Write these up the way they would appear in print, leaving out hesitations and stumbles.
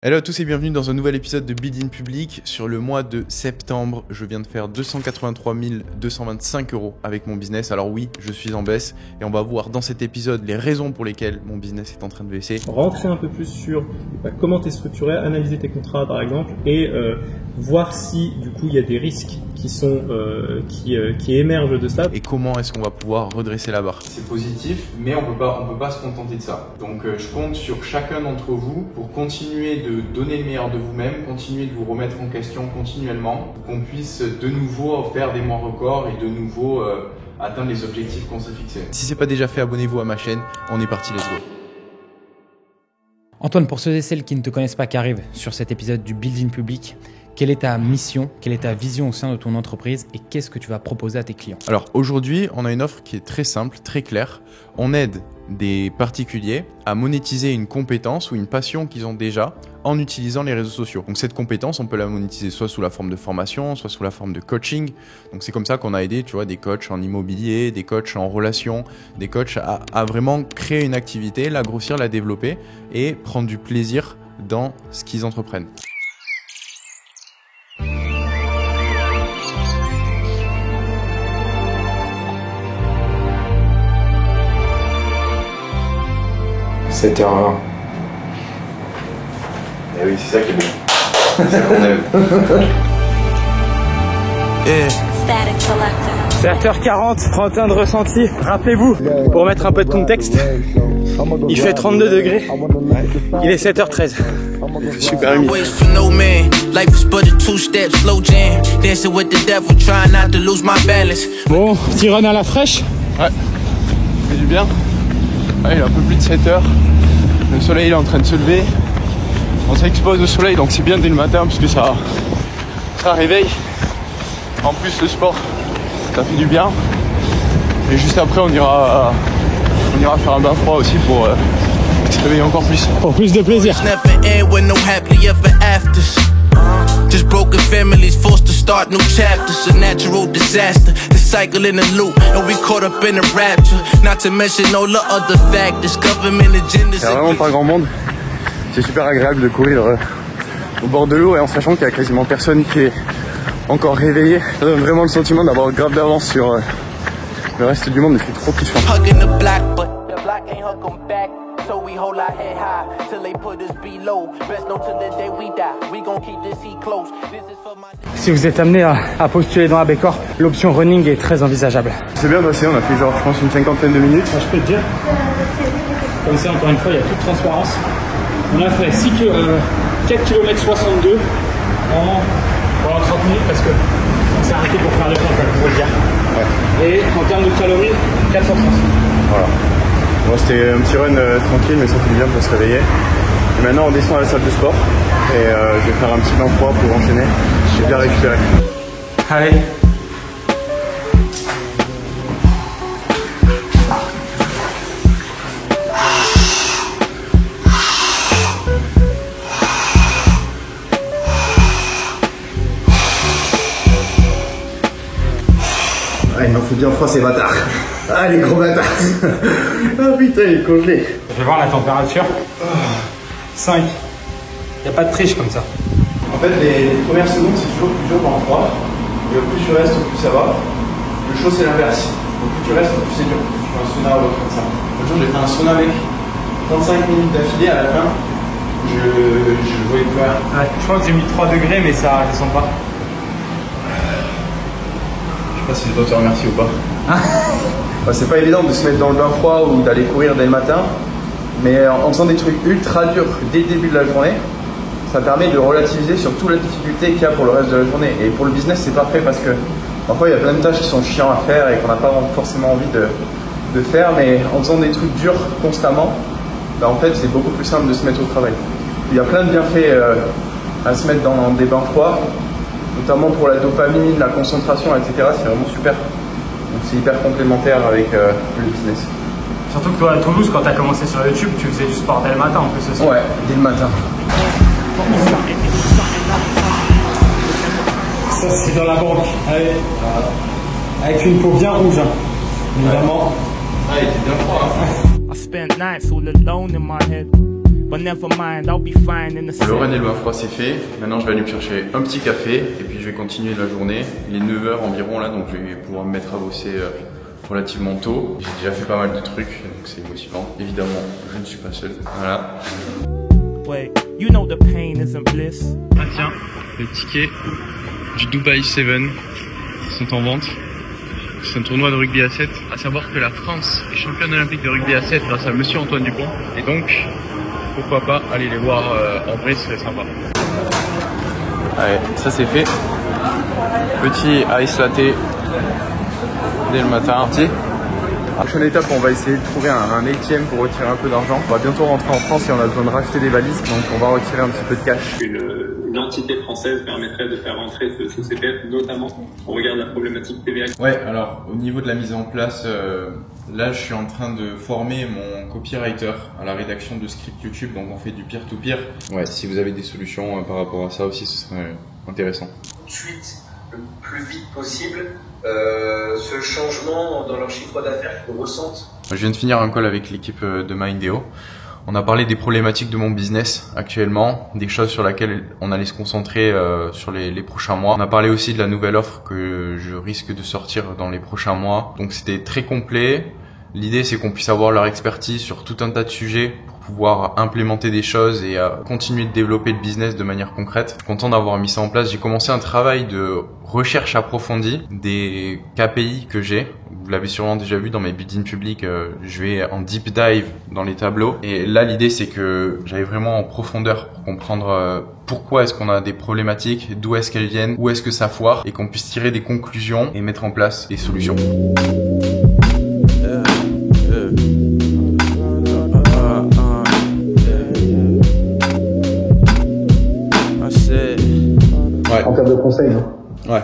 Hello à tous et bienvenue dans un nouvel épisode de Build in Public. Sur le mois de septembre, je viens de faire 283 225 € avec mon business. Alors oui, je suis en baisse et on va voir dans cet épisode les raisons pour lesquelles mon business est en train de baisser. Rentrer un peu plus sur comment tu es structuré, analyser tes contrats par exemple et voir si du coup il y a des risques qui émergent de ça. Et comment est-ce qu'on va pouvoir redresser la barre. C'est positif, mais on peut pas se contenter de ça. Donc je compte sur chacun d'entre vous pour continuer de donner le meilleur de vous-même, continuer de vous remettre en question continuellement, pour qu'on puisse de nouveau faire des mois records et de nouveau atteindre les objectifs qu'on s'est fixés. Si c'est pas déjà fait, abonnez-vous à ma chaîne. On est parti, let's go. Antoine, pour ceux et celles qui ne te connaissent pas, qui arrivent sur cet épisode du Build in Public, quelle est ta mission, quelle est ta vision au sein de ton entreprise et qu'est-ce que tu vas proposer à tes clients? Alors aujourd'hui, on a une offre qui est très simple, très claire. On aide des particuliers à monétiser une compétence ou une passion qu'ils ont déjà en utilisant les réseaux sociaux. Donc cette compétence, on peut la monétiser soit sous la forme de formation, soit sous la forme de coaching. Donc c'est comme ça qu'on a aidé, tu vois, des coachs en immobilier, des coachs en relations, des coachs à vraiment créer une activité, la grossir, la développer et prendre du plaisir dans ce qu'ils entreprennent. « 7h20. Et oui, c'est ça qui est bon. C'est ça qu'on aime. C'est 7h40, 31 de ressenti. Rappelez-vous, pour mettre un peu de contexte, il fait 32 degrés. Il est 7h13. Super humide. Bon, petit run à la fraîche. Ouais, ça fait du bien. Ouais, il est un peu plus de 7h. Le soleil il est en train de se lever. On s'expose au soleil donc c'est bien dès le matin parce que ça réveille. En plus le sport ça fait du bien. Et juste après on ira faire un bain froid aussi pour se réveiller encore plus. Pour plus de plaisir. Just broken families forced to start new chapters. A natural disaster, the cycle in a loop, and we caught up in a rapture. Not to mention all the other factors, government agendas. Il y a vraiment pas grand monde. C'est super agréable de courir au bord de l'eau et en sachant qu'il y a quasiment personne qui est encore réveillé. Ça donne vraiment le sentiment d'avoir grave d'avance sur le reste du monde. Il fait trop kiffant. So we hold our head high till they put us below. Best know till the day we die. We gon' keep this heat close. This is for my... Si vous êtes amené à postuler dans Abecor, l'option running est très envisageable. C'est bien passé, on a fait genre je pense une cinquantaine de minutes. Je peux te dire, comme ça encore une fois il y a toute transparence. On a fait 4 km 62 pendant 30 minutes parce que on s'est arrêté pour faire le temps, il faut le dire. Ouais. Et en termes de calories, 430. Voilà. Bon, c'était un petit run tranquille, mais ça fait du bien pour se réveiller. Et maintenant, on descend à la salle de sport et je vais faire un petit bain froid pour enchaîner. J'ai bien récupéré. Allez. Ah, il m'en fout bien froid ces bâtards. Ah les gros bâtards. Ah putain il est congelé. Je vais voir la température. 5. Il n'y a pas de triche comme ça. En fait les premières secondes c'est toujours plus dur dans le froid. Et au plus tu restes, au plus ça va. Le chaud c'est l'inverse. Au plus tu restes, au plus c'est dur. Tu fais un sauna ou autre comme ça. L'autre jour j'ai fait un sauna avec 35 minutes d'affilée à la fin. Je voyais plus rien. Ouais, je crois que j'ai mis 3 degrés mais ça descend pas. Je sais pas si je dois te remercier ou pas. Bah, c'est pas évident de se mettre dans le bain froid ou d'aller courir dès le matin, mais en faisant des trucs ultra durs dès le début de la journée, ça permet de relativiser sur toute la difficulté qu'il y a pour le reste de la journée. Et pour le business, c'est parfait parce que parfois il y a plein de tâches qui sont chiants à faire et qu'on n'a pas forcément envie de faire, mais en faisant des trucs durs constamment, bah, en fait c'est beaucoup plus simple de se mettre au travail. Il y a plein de bienfaits à se mettre dans des bains froids, notamment pour la dopamine, la concentration, etc. C'est vraiment super. Donc c'est hyper complémentaire avec le business. Surtout que toi à Toulouse, quand tu as commencé sur YouTube, tu faisais du sport dès le matin en plus aussi. Ouais, dès le matin. Ça c'est dans la banque. Allez. Avec une peau bien rouge, hein. Évidemment. Ah, il était bien froid. I spent nights all alone in my head. But never mind, I'll be fine in the Le run et le bain froid c'est fait. Maintenant je vais aller me chercher un petit café et puis je vais continuer la journée. Il est 9h environ là, donc je vais pouvoir me mettre à bosser relativement tôt. J'ai déjà fait pas mal de trucs, donc c'est motivant. Évidemment, je ne suis pas seul. Voilà. Wait, you know the pain isn't bliss. Ah tiens, les tickets du Dubai 7 sont en vente. C'est un tournoi de rugby à 7. À savoir que la France est championne olympique de rugby à 7 grâce à monsieur Antoine Dupont. Et donc, pourquoi pas aller les voir en vrai, ce serait sympa. Allez, ça c'est fait. Petit ice latte dès le matin. Prochaine étape, on va essayer de trouver un ATM pour retirer un peu d'argent. On va bientôt rentrer en France et on a besoin de racheter des valises, donc on va retirer un petit peu de cash. Une entité française permettrait de faire rentrer ce CPF, notamment au regard de la problématique TVA. Ouais, alors au niveau de la mise en place, là je suis en train de former mon copywriter à la rédaction de scripts YouTube, donc on fait du peer-to-peer. Ouais, si vous avez des solutions par rapport à ça aussi, ce serait intéressant. Suite le plus vite possible ce changement dans leur chiffre d'affaires qu'ils ressentent. Je viens de finir un call avec l'équipe de Mindeo. On a parlé des problématiques de mon business actuellement, des choses sur lesquelles on allait se concentrer sur les prochains mois. On a parlé aussi de la nouvelle offre que je risque de sortir dans les prochains mois. Donc c'était très complet. L'idée c'est qu'on puisse avoir leur expertise sur tout un tas de sujets pour pouvoir implémenter des choses et continuer de développer le business de manière concrète. Je suis content d'avoir mis ça en place. J'ai commencé un travail de recherche approfondie des KPI que j'ai. Vous l'avez sûrement déjà vu dans mes build-in publics, je vais en deep dive dans les tableaux. Et là, l'idée, c'est que j'aille vraiment en profondeur pour comprendre pourquoi est-ce qu'on a des problématiques, d'où est-ce qu'elles viennent, où est-ce que ça foire, et qu'on puisse tirer des conclusions et mettre en place des solutions. Ouais. En termes de conseils, non? Ouais.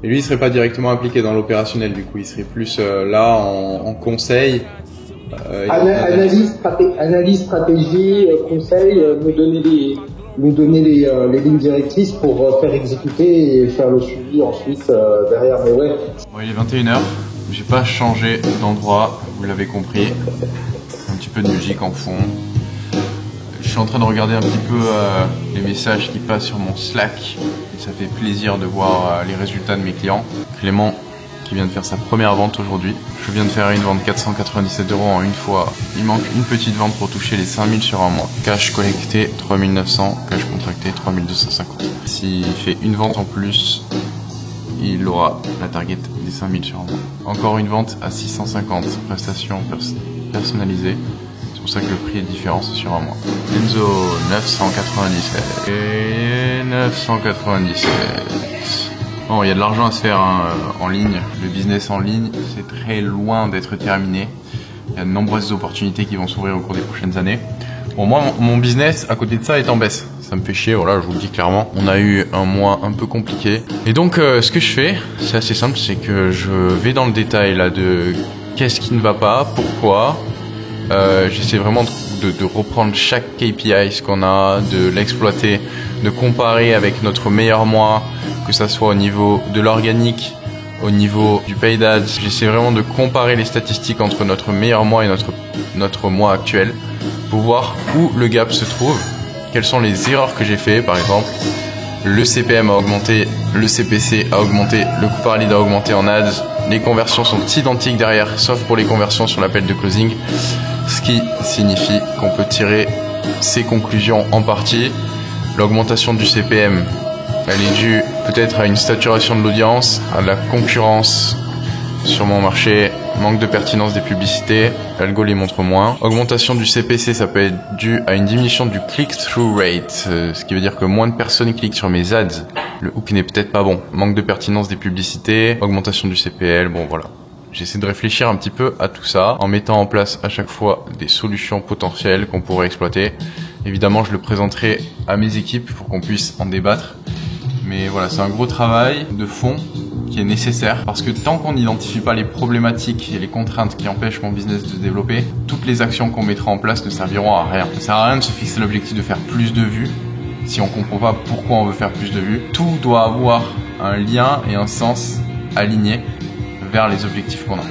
Et lui, il serait pas directement impliqué dans l'opérationnel, du coup, il serait plus là en conseil. Analyse, stratégie, conseil, nous donner les lignes directrices pour faire exécuter et faire le suivi ensuite derrière. Mais ouais. Bon, il est 21h, j'ai pas changé d'endroit, vous l'avez compris. Un petit peu de musique en fond. Je suis en train de regarder un petit peu les messages qui passent sur mon Slack. Et ça fait plaisir de voir les résultats de mes clients. Clément qui vient de faire sa première vente aujourd'hui. Je viens de faire une vente 497 € en une fois. Il manque une petite vente pour toucher les 5000 sur un mois. Cash collecté 3900, cash contracté 3250. S'il fait une vente en plus, il aura la target des 5000 sur un mois. Encore une vente à 650, prestation personnalisée. C'est pour ça que le prix est différent, c'est sur un mois. Enzo 997 et 997. Bon, il y a de l'argent à se faire en ligne. Le business en ligne, c'est très loin d'être terminé. Il y a de nombreuses opportunités qui vont s'ouvrir au cours des prochaines années. Bon, moi, mon business, à côté de ça, est en baisse. Ça me fait chier, voilà, je vous le dis clairement. On a eu un mois un peu compliqué. Et donc, ce que je fais, c'est assez simple, c'est que je vais dans le détail là de qu'est-ce qui ne va pas, pourquoi. J'essaie vraiment de reprendre chaque KPI, ce qu'on a, de l'exploiter, de comparer avec notre meilleur mois, que ça soit au niveau de l'organique, au niveau du paid ads. J'essaie vraiment de comparer les statistiques entre notre meilleur mois et notre mois actuel pour voir où le gap se trouve, quelles sont les erreurs que j'ai fait. Par exemple, le CPM a augmenté, le CPC a augmenté, le coût par lead a augmenté en ads, les conversions sont identiques derrière, sauf pour les conversions sur l'appel de closing, ce qui signifie qu'on peut tirer ces conclusions en partie. L'augmentation du CPM, elle est due peut-être à une saturation de l'audience, à la concurrence sur mon marché, manque de pertinence des publicités, l'algo les montre moins. Augmentation du CPC, ça peut être dû à une diminution du click-through rate, ce qui veut dire que moins de personnes cliquent sur mes ads. Le hook n'est peut-être pas bon. Manque de pertinence des publicités, augmentation du CPL, bon voilà. J'essaie de réfléchir un petit peu à tout ça en mettant en place à chaque fois des solutions potentielles qu'on pourrait exploiter. Évidemment, je le présenterai à mes équipes pour qu'on puisse en débattre. Mais voilà, c'est un gros travail de fond qui est nécessaire parce que tant qu'on n'identifie pas les problématiques et les contraintes qui empêchent mon business de se développer, toutes les actions qu'on mettra en place ne serviront à rien. Ça ne sert à rien de se fixer l'objectif de faire plus de vues si on ne comprend pas pourquoi on veut faire plus de vues. Tout doit avoir un lien et un sens aligné vers les objectifs qu'on a.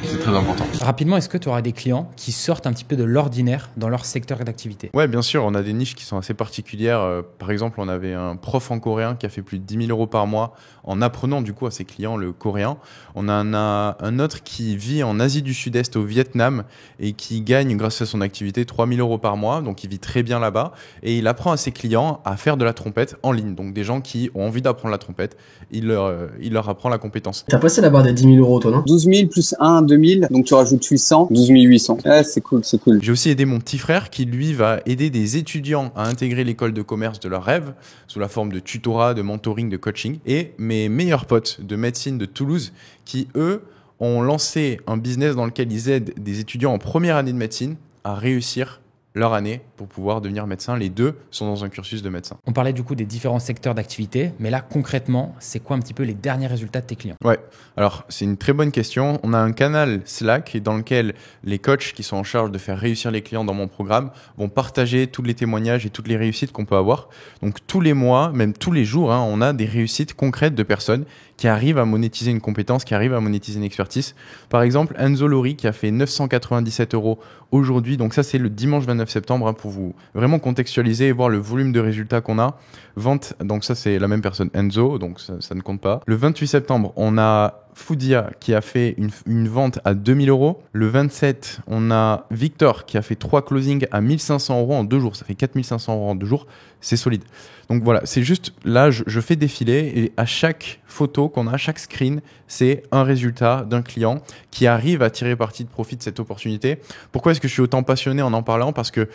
C'est très important. Rapidement, est-ce que tu auras des clients qui sortent un petit peu de l'ordinaire dans leur secteur d'activité? Ouais, bien sûr, on a des niches qui sont assez particulières. Par exemple, on avait un prof en coréen qui a fait plus de 10 000 € par mois en apprenant du coup à ses clients le coréen. On a un autre qui vit en Asie du Sud-Est au Vietnam et qui gagne grâce à son activité 3 000 € par mois, donc il vit très bien là-bas et il apprend à ses clients à faire de la trompette en ligne. Donc des gens qui ont envie d'apprendre la trompette, il leur apprend la compétence. T'as passé la barre des 10 000 € toi, non? 12 000 plus 1, 2 000, donc tu rajoutes 800, 12 800. Ouais, c'est cool, c'est cool. J'ai aussi aidé mon petit frère qui, lui, va aider des étudiants à intégrer l'école de commerce de leur rêve sous la forme de tutorat, de mentoring, de coaching. Et mes meilleurs potes de médecine de Toulouse qui, eux, ont lancé un business dans lequel ils aident des étudiants en première année de médecine à réussir leur année pour pouvoir devenir médecin. Les deux sont dans un cursus de médecin. On parlait du coup des différents secteurs d'activité, mais là concrètement, c'est quoi un petit peu les derniers résultats de tes clients? Ouais, alors c'est une très bonne question. On a un canal Slack dans lequel les coachs qui sont en charge de faire réussir les clients dans mon programme vont partager tous les témoignages et toutes les réussites qu'on peut avoir. Donc tous les mois, même tous les jours, on a des réussites concrètes de personnes qui arrivent à monétiser une compétence, qui arrivent à monétiser une expertise. Par exemple, Enzo Lori qui a fait 997 € aujourd'hui. Donc ça, c'est le dimanche 29 septembre pour vous vraiment contextualiser et voir le volume de résultats qu'on a. Vente, donc ça, c'est la même personne, Enzo, donc ça ne compte pas. Le 28 septembre, on a Foudia qui a fait une vente à 2 000 €. Le 27, on a Victor qui a fait 3 closings à 1 500 € en 2 jours. Ça fait 4 500 € en 2 jours. C'est solide. Donc voilà, c'est juste là, je fais défiler et à chaque photo qu'on a, chaque screen, c'est un résultat d'un client qui arrive à tirer parti de profit de cette opportunité. Pourquoi est-ce que je suis autant passionné en parlant? Parce que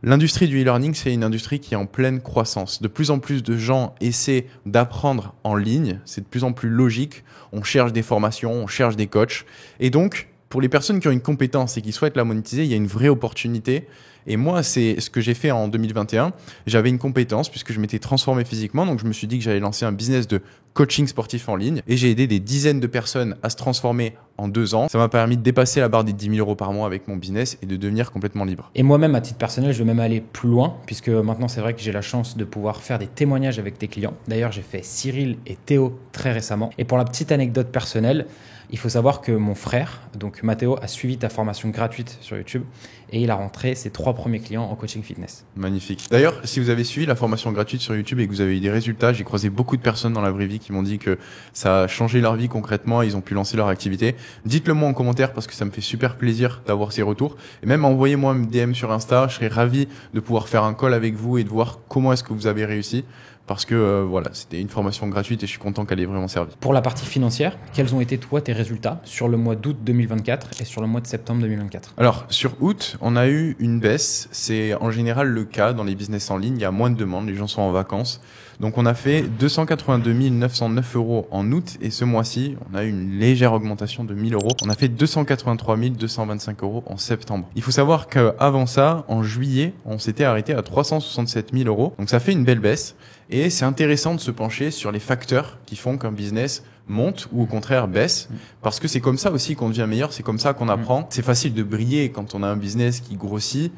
l'industrie du e-learning, c'est une industrie qui est en pleine croissance. De plus en plus de gens essaient d'apprendre en ligne. C'est de plus en plus logique. On cherche des formations, on cherche des coachs. Et donc, pour les personnes qui ont une compétence et qui souhaitent la monétiser, il y a une vraie opportunité. Et moi, c'est ce que j'ai fait en 2021. J'avais une compétence puisque je m'étais transformé physiquement. Donc, je me suis dit que j'allais lancer un business de coaching sportif en ligne. Et j'ai aidé des dizaines de personnes à se transformer en 2 ans. Ça m'a permis de dépasser la barre des 10 000 € par mois avec mon business et de devenir complètement libre. Et moi-même, à titre personnel, je vais même aller plus loin puisque maintenant, c'est vrai que j'ai la chance de pouvoir faire des témoignages avec tes clients. D'ailleurs, j'ai fait Cyril et Théo très récemment. Et pour la petite anecdote personnelle, il faut savoir que mon frère, donc Mathéo, a suivi ta formation gratuite sur YouTube et il a rentré ses 3 premiers clients en coaching fitness. Magnifique. D'ailleurs, si vous avez suivi la formation gratuite sur YouTube et que vous avez eu des résultats, j'ai croisé beaucoup de personnes dans la vraie vie qui m'ont dit que ça a changé leur vie concrètement, ils ont pu lancer leur activité. Dites-le moi en commentaire parce que ça me fait super plaisir d'avoir ces retours. Et même envoyez-moi un DM sur Insta, je serais ravi de pouvoir faire un call avec vous et de voir comment est-ce que vous avez réussi. Parce que voilà, c'était une formation gratuite et je suis content qu'elle ait vraiment servi. Pour la partie financière, quels ont été toi tes résultats sur le mois d'août 2024 et sur le mois de septembre 2024? Alors sur août, on a eu une baisse. C'est en général le cas dans les business en ligne. Il y a moins de demandes, les gens sont en vacances. Donc on a fait 282 909 € en août et ce mois-ci, on a eu une légère augmentation de 1 000 €. On a fait 283 225 € en septembre. Il faut savoir qu'avant ça, en juillet, on s'était arrêté à 367 000 €. Donc ça fait une belle baisse. Et c'est intéressant de se pencher sur les facteurs qui font qu'un business monte ou au contraire baisse, parce que c'est comme ça aussi qu'on devient meilleur, c'est comme ça qu'on apprend. C'est facile de briller quand on a un business qui grossit,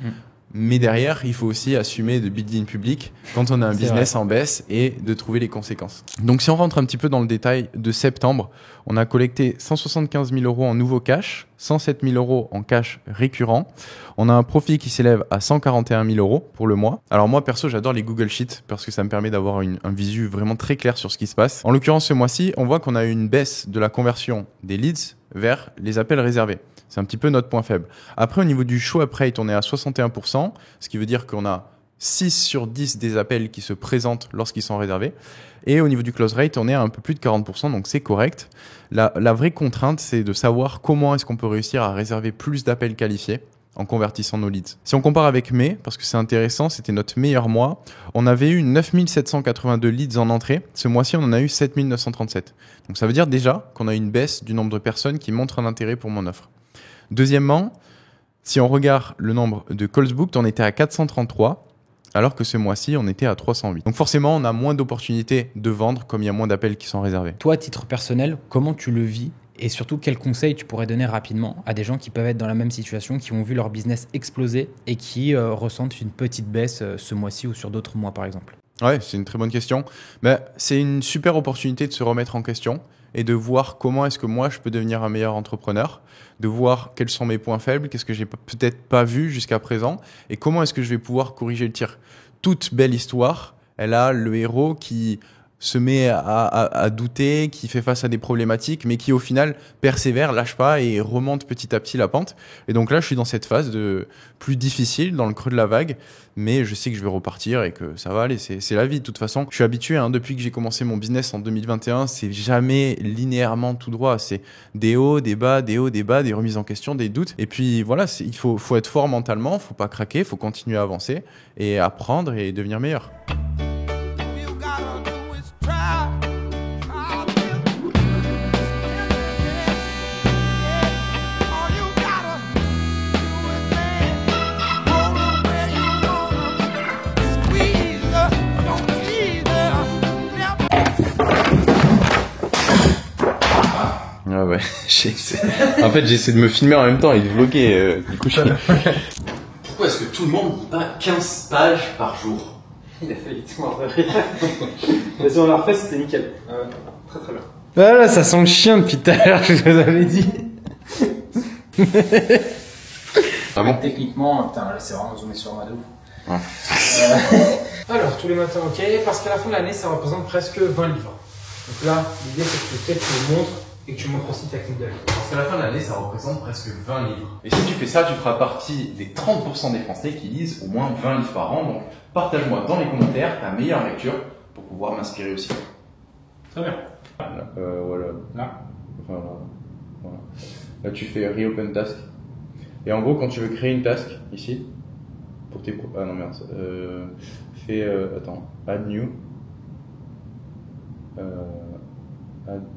mais derrière, il faut aussi assumer de build in public quand on a un business en baisse et de trouver les conséquences. Donc si on rentre un petit peu dans le détail de septembre, on a collecté 175 000 € en nouveau cash, 107 000 € en cash récurrent. On a un profit qui s'élève à 141 000 € pour le mois. Alors moi, perso, j'adore les Google Sheets parce que ça me permet d'avoir un visu vraiment très clair sur ce qui se passe. En l'occurrence, ce mois-ci, on voit qu'on a eu une baisse de la conversion des leads vers les appels réservés. C'est un petit peu notre point faible. Après, au niveau du show up rate, on est à 61%, ce qui veut dire qu'on a 6 sur 10 des appels qui se présentent lorsqu'ils sont réservés. Et au niveau du close rate, on est à un peu plus de 40%, donc c'est correct. La vraie contrainte, c'est de savoir comment est-ce qu'on peut réussir à réserver plus d'appels qualifiés en convertissant nos leads. Si on compare avec mai, parce que c'est intéressant, c'était notre meilleur mois, on avait eu 9 782 leads en entrée. Ce mois-ci, on en a eu 7 937. Donc ça veut dire déjà qu'on a une baisse du nombre de personnes qui montrent un intérêt pour mon offre. Deuxièmement, si on regarde le nombre de calls booked, on était à 433, alors que ce mois-ci, on était à 308. Donc forcément, on a moins d'opportunités de vendre comme il y a moins d'appels qui sont réservés. Toi, à titre personnel, comment tu le vis? Et surtout, quels conseils tu pourrais donner rapidement à des gens qui peuvent être dans la même situation, qui ont vu leur business exploser et qui ressentent une petite baisse ce mois-ci ou sur d'autres mois, par exemple? Ouais, c'est une très bonne question. C'est une super opportunité de se remettre en question. et de voir comment est-ce que moi je peux devenir un meilleur entrepreneur, de voir quels sont mes points faibles, qu'est-ce que j'ai peut-être pas vu jusqu'à présent et comment est-ce que je vais pouvoir corriger le tir. Toute belle histoire, elle a le héros qui se met à douter, qui fait face à des problématiques, mais qui au final persévère, lâche pas et remonte petit à petit la pente. Et donc là, je suis dans cette phase de plus difficile, dans le creux de la vague, mais je sais que je vais repartir et que ça va aller. C'est la vie. De toute façon, je suis habitué, depuis que j'ai commencé mon business en 2021, c'est jamais linéairement tout droit. C'est des hauts, des bas, des hauts, des bas, des remises en question, des doutes. Et puis voilà, il faut être fort mentalement, faut pas craquer, faut continuer à avancer et apprendre et devenir meilleur. Ah ouais, en fait j'essaie de me filmer en même temps et de vlogger, du coup Pourquoi est-ce que tout le monde lit pas 15 pages par jour? Il a failli tout m'entraîner. Vas-y, on la refait, c'était nickel. Très très bien. Voilà, ça sent le chien depuis tout à l'heure, je vous avais dit. Ah bon? Techniquement, putain, là c'est vraiment zoomé sur moi de ouf. Ouais. Alors, tous les matins, ok, parce qu'à la fin de l'année, ça représente presque 20 livres. Donc là, l'idée c'est que peut-être tu le montres et que tu montres aussi ta Kindle. Parce qu'à la fin de l'année, ça représente presque 20 livres. Et si tu fais ça, tu feras partie des 30% des Français qui lisent au moins 20 livres par an. Donc partage-moi dans les commentaires ta meilleure lecture pour pouvoir m'inspirer aussi. Très bien. Voilà. Là. Voilà. Là, tu fais Reopen Task. Et en gros, quand tu veux créer une task, ici, pour tes... Ah non, merde. Fais... attends. Add New.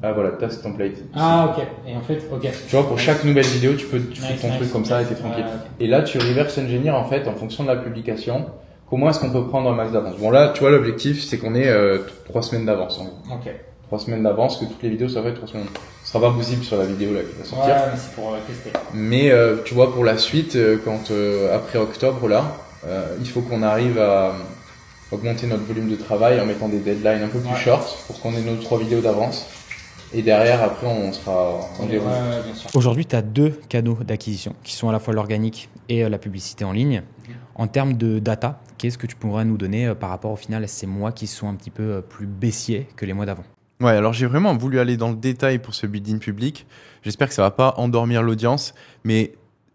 Ah voilà, task template. Ah ok, et en fait, ok. Tu vois, pour chaque nouvelle vidéo, tu fais ton truc comme ça et t'es tranquille. Et là, tu reverse engineer en fait en fonction de la publication. Comment est-ce qu'on peut prendre un max d'avance? Bon là, tu vois, l'objectif c'est qu'on ait 3 semaines d'avance. Ok. 3 semaines d'avance, que toutes les vidéos soient faites 3 semaines. Ce sera pas possible sur la vidéo là qui va sortir. Ouais, mais c'est pour tester. Mais tu vois, pour la suite, quand après octobre là, il faut qu'on arrive à augmenter notre volume de travail en mettant des deadlines un peu plus short pour qu'on ait nos 3 vidéos d'avance. Et derrière, après, on sera en déroule. Aujourd'hui, tu as 2 canaux d'acquisition qui sont à la fois l'organique et la publicité en ligne. En termes de data, qu'est-ce que tu pourrais nous donner par rapport au final à ces mois qui sont un petit peu plus baissiers que les mois d'avant? Ouais, alors j'ai vraiment voulu aller dans le détail pour ce building public. J'espère que ça va pas endormir l'audience, mais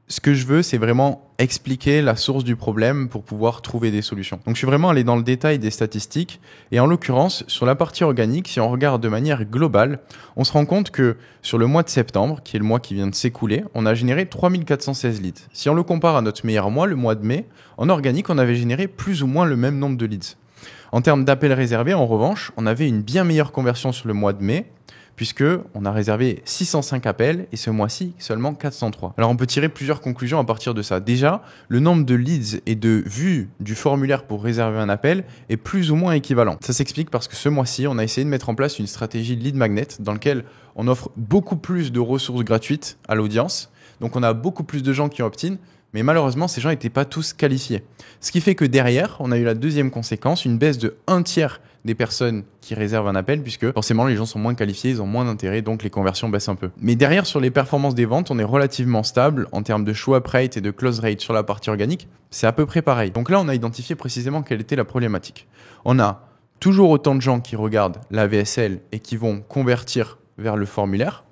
ce que je veux, c'est vraiment expliquer la source du problème pour pouvoir trouver des solutions. Donc je suis vraiment allé dans le détail des statistiques et en l'occurrence, sur la partie organique, si on regarde de manière globale, on se rend compte que sur le mois de septembre, qui est le mois qui vient de s'écouler, on a généré 3416 leads. Si on le compare à notre meilleur mois, le mois de mai, en organique, on avait généré plus ou moins le même nombre de leads. En termes d'appels réservés, en revanche, on avait une bien meilleure conversion sur le mois de mai, puisque on a réservé 605 appels et ce mois-ci seulement 403. Alors on peut tirer plusieurs conclusions à partir de ça. Déjà, le nombre de leads et de vues du formulaire pour réserver un appel est plus ou moins équivalent. Ça s'explique parce que ce mois-ci, on a essayé de mettre en place une stratégie de lead magnet dans laquelle on offre beaucoup plus de ressources gratuites à l'audience. Donc on a beaucoup plus de gens qui ont opt-in, mais malheureusement, ces gens n'étaient pas tous qualifiés. Ce qui fait que derrière, on a eu la deuxième conséquence, une baisse de 1/3 des personnes qui réservent un appel, puisque forcément les gens sont moins qualifiés, ils ont moins d'intérêt, donc les conversions baissent un peu. Mais derrière, sur les performances des ventes, on est relativement stable en termes de show-up rate et de close rate sur la partie organique. C'est à peu près pareil. Donc là, on a identifié précisément quelle était la problématique. On a toujours autant de gens qui regardent la VSL et qui vont convertir vers le formulaire,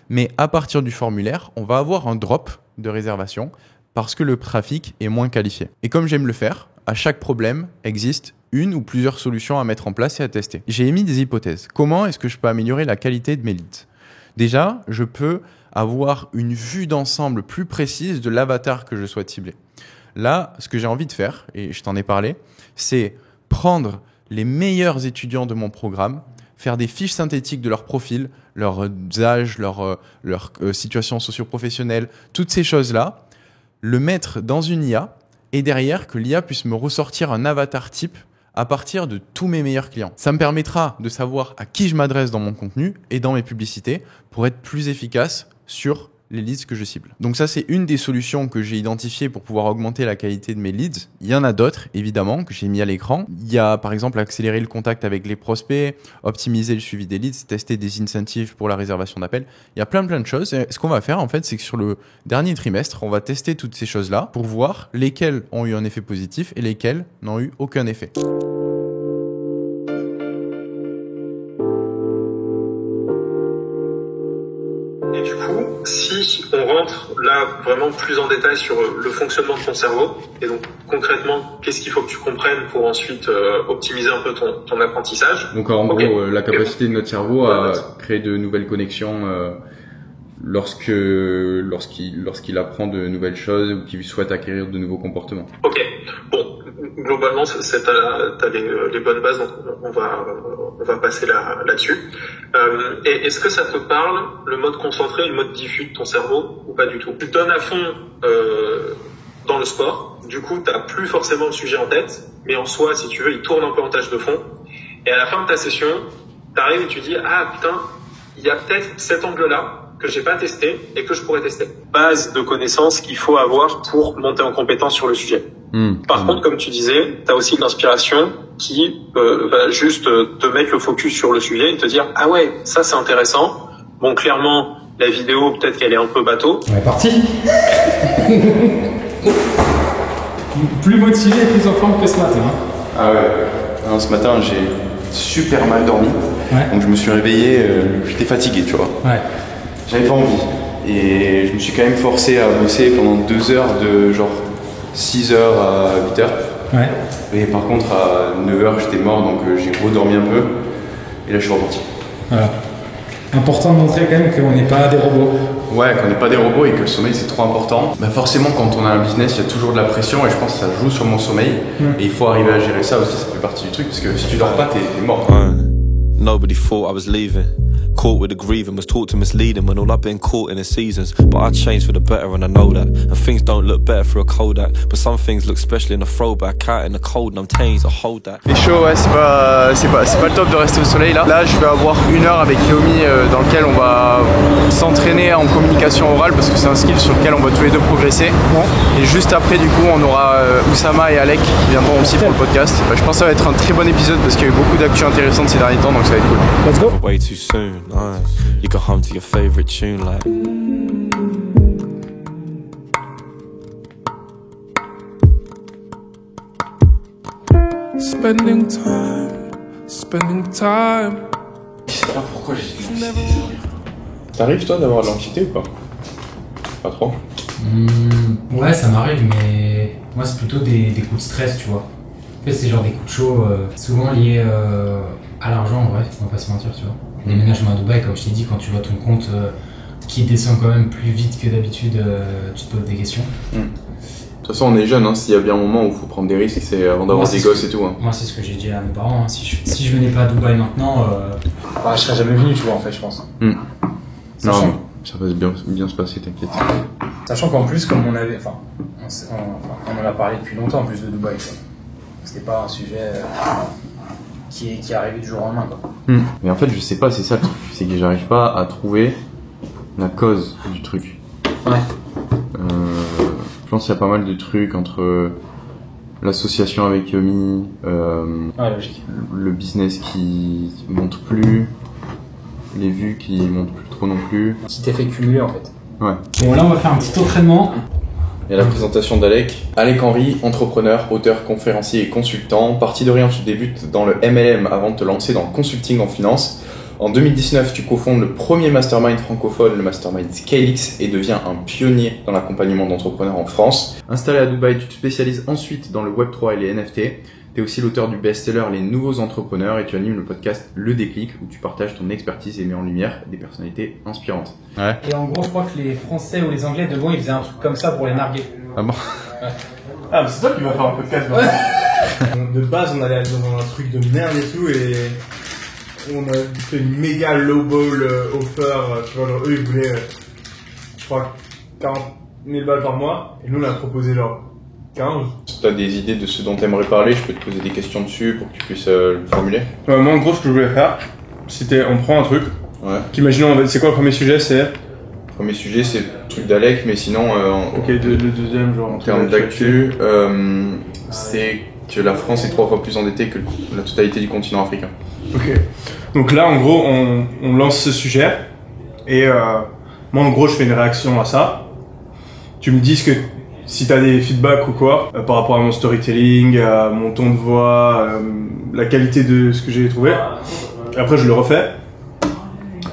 mais à partir du formulaire, on va avoir un drop de réservation parce que le trafic est moins qualifié. Et comme j'aime le faire, à chaque problème existe une ou plusieurs solutions à mettre en place et à tester. J'ai émis des hypothèses. Comment est-ce que je peux améliorer la qualité de mes leads? Déjà, je peux avoir une vue d'ensemble plus précise de l'avatar que je souhaite cibler. Là, ce que j'ai envie de faire, et je t'en ai parlé, c'est prendre les meilleurs étudiants de mon programme, faire des fiches synthétiques de leur profil, leurs âges, leur situation socio-professionnelle, toutes ces choses-là, le mettre dans une IA et derrière que l'IA puisse me ressortir un avatar type à partir de tous mes meilleurs clients. Ça me permettra de savoir à qui je m'adresse dans mon contenu et dans mes publicités pour être plus efficace sur les leads que je cible. Donc ça, c'est une des solutions que j'ai identifiées pour pouvoir augmenter la qualité de mes leads. Il y en a d'autres, évidemment, que j'ai mis à l'écran. Il y a, par exemple, accélérer le contact avec les prospects, optimiser le suivi des leads, tester des incentives pour la réservation d'appels. Il y a plein de choses. Et ce qu'on va faire, en fait, c'est que sur le dernier trimestre, on va tester toutes ces choses-là pour voir lesquelles ont eu un effet positif et lesquelles n'ont eu aucun effet. Et du coup, si on rentre là vraiment plus en détail sur le fonctionnement de ton cerveau, et donc concrètement, qu'est-ce qu'il faut que tu comprennes pour ensuite optimiser un peu ton apprentissage. Donc en gros, la capacité de notre cerveau à créer de nouvelles connexions lorsqu'il apprend de nouvelles choses ou qu'il souhaite acquérir de nouveaux comportements. Ok, bon, globalement, t'as les bonnes bases, donc on va passer là-dessus. Et est-ce que ça te parle, le mode concentré et le mode diffus de ton cerveau, ou pas du tout? Tu te donnes à fond dans le sport, du coup, t'as plus forcément le sujet en tête, mais en soi, si tu veux, il tourne un peu en tâche de fond, et à la fin de ta session, t'arrives et tu dis, ah putain, il y a peut-être cet angle-là que j'ai pas testé et que je pourrais tester. Base de connaissances qu'il faut avoir pour monter en compétence sur le sujet. Par contre, comme tu disais, tu as aussi l'inspiration qui va juste te mettre le focus sur le sujet et te dire ah ouais, ça c'est intéressant. Bon, clairement, la vidéo peut-être qu'elle est un peu bateau. On est parti. Plus motivé et plus en forme que ce matin. Ah ouais. Non, ce matin, j'ai super mal dormi. Ouais. Donc je me suis réveillé, j'étais fatigué, tu vois. Ouais. J'avais pas envie. Et je me suis quand même forcé à bosser pendant 2 heures de genre 6h à 8h. Ouais. Et par contre, à 9h, j'étais mort, donc j'ai redormi un peu. Et là, je suis reparti. Voilà. Important de montrer quand même qu'on n'est pas des robots. Ouais, qu'on n'est pas des robots et que le sommeil, c'est trop important. Bah forcément, quand on a un business, il y a toujours de la pression et je pense que ça joue sur mon sommeil. Et il faut arriver à gérer ça aussi, ça fait partie du truc. Parce que si tu dors pas, t'es mort. Nobody thought I was leaving. Caught with the grieving, was taught to misleading when all I've been caught in the seasons. But I changed for the better and I know that. And things don't look better through a Kodak. But some things look special in a throwback. Out in the cold and I'm changed, I hold that. C'est chaud, ouais, c'est pas le top de rester au soleil là. Là, je vais avoir 1 heure avec Yomi dans lequel on va s'entraîner en communication orale parce que c'est un skill sur lequel on va tous les deux progresser. Ouais. Et juste après, du coup, on aura Oussama et Alec qui viendront aussi pour le podcast. Je pense que ça va être un très bon épisode parce qu'il y a eu beaucoup d'actu intéressantes ces derniers temps, donc ça va être cool. Let's go. Way too soon. You can hum to your favorite tune like. Spending time. Je sais pas pourquoi j'ai de l'anxiété. T'arrives toi d'avoir de l'anxiété ou pas? Pas trop. Ouais, ça m'arrive, mais moi c'est plutôt des coups de stress, tu vois. En fait, c'est genre des coups de chaud, souvent liés à l'argent, en vrai, on va pas se mentir, tu vois. Les déménagements à Dubaï, comme je t'ai dit, quand tu vois ton compte qui descend quand même plus vite que d'habitude, tu te poses des questions. De toute façon, on est jeune, hein. S'il y a bien un moment où il faut prendre des risques, c'est avant d'avoir des gosses et tout. Hein. Moi, c'est ce que j'ai dit à mes parents. Hein. Si je venais pas à Dubaï maintenant, je serais jamais venu, tu vois, en fait, je pense. Non, ça va bien se passer, t'inquiète. Sachant qu'en plus, comme on avait, on en a parlé depuis longtemps en plus de Dubaï, quoi. C'était pas un sujet qui est arrivé du jour au lendemain, quoi. Mais en fait, je sais pas, c'est ça le truc, c'est que j'arrive pas à trouver la cause du truc. Ouais. Je pense qu'il y a pas mal de trucs entre l'association avec Yomi, le business qui monte plus, les vues qui montent plus trop non plus. Qui t'est fait cumuler en fait. Ouais. Bon, là on va faire un petit entraînement. Et la présentation d'Alec. Alec Henry, entrepreneur, auteur, conférencier et consultant. Parti de rien, tu débutes dans le MLM avant de te lancer dans le consulting en finance. En 2019, tu cofondes le premier mastermind francophone, le mastermind ScaleX, et deviens un pionnier dans l'accompagnement d'entrepreneurs en France. Installé à Dubaï, tu te spécialises ensuite dans le Web3 et les NFT. Tu es aussi l'auteur du best-seller Les Nouveaux Entrepreneurs et tu animes le podcast Le Déclic où tu partages ton expertise et mets en lumière des personnalités inspirantes. Ouais. Et en gros, je crois que les Français ou les Anglais de loin, ils faisaient un truc comme ça pour les narguer. Ah bon? Ouais. Ah, mais c'est toi qui vas faire un podcast. Ouais. De base, on allait dans un truc de merde et tout et on a fait une méga low-ball offer. Tu vois, genre eux, ils voulaient, je crois, 40 000 balles par mois et nous, on a proposé genre 15. Si tu as des idées de ce dont tu aimerais parler, je peux te poser des questions dessus pour que tu puisses le formuler. Moi, en gros, ce que je voulais faire, c'était on prend un truc. Ouais. Qu'imaginons, c'est quoi le premier sujet? C'est Premier sujet, c'est le truc d'Alec, mais sinon, Ok, le deuxième, genre. en termes d'actu, c'est que la France est 3 fois plus endettée que la totalité du continent africain. Ok. Donc là, en gros, on lance ce sujet. Et moi, en gros, je fais une réaction à ça. Tu me dis si tu as des feedbacks ou quoi, par rapport à mon storytelling, à mon ton de voix, la qualité de ce que j'ai trouvé. Et après, je le refais.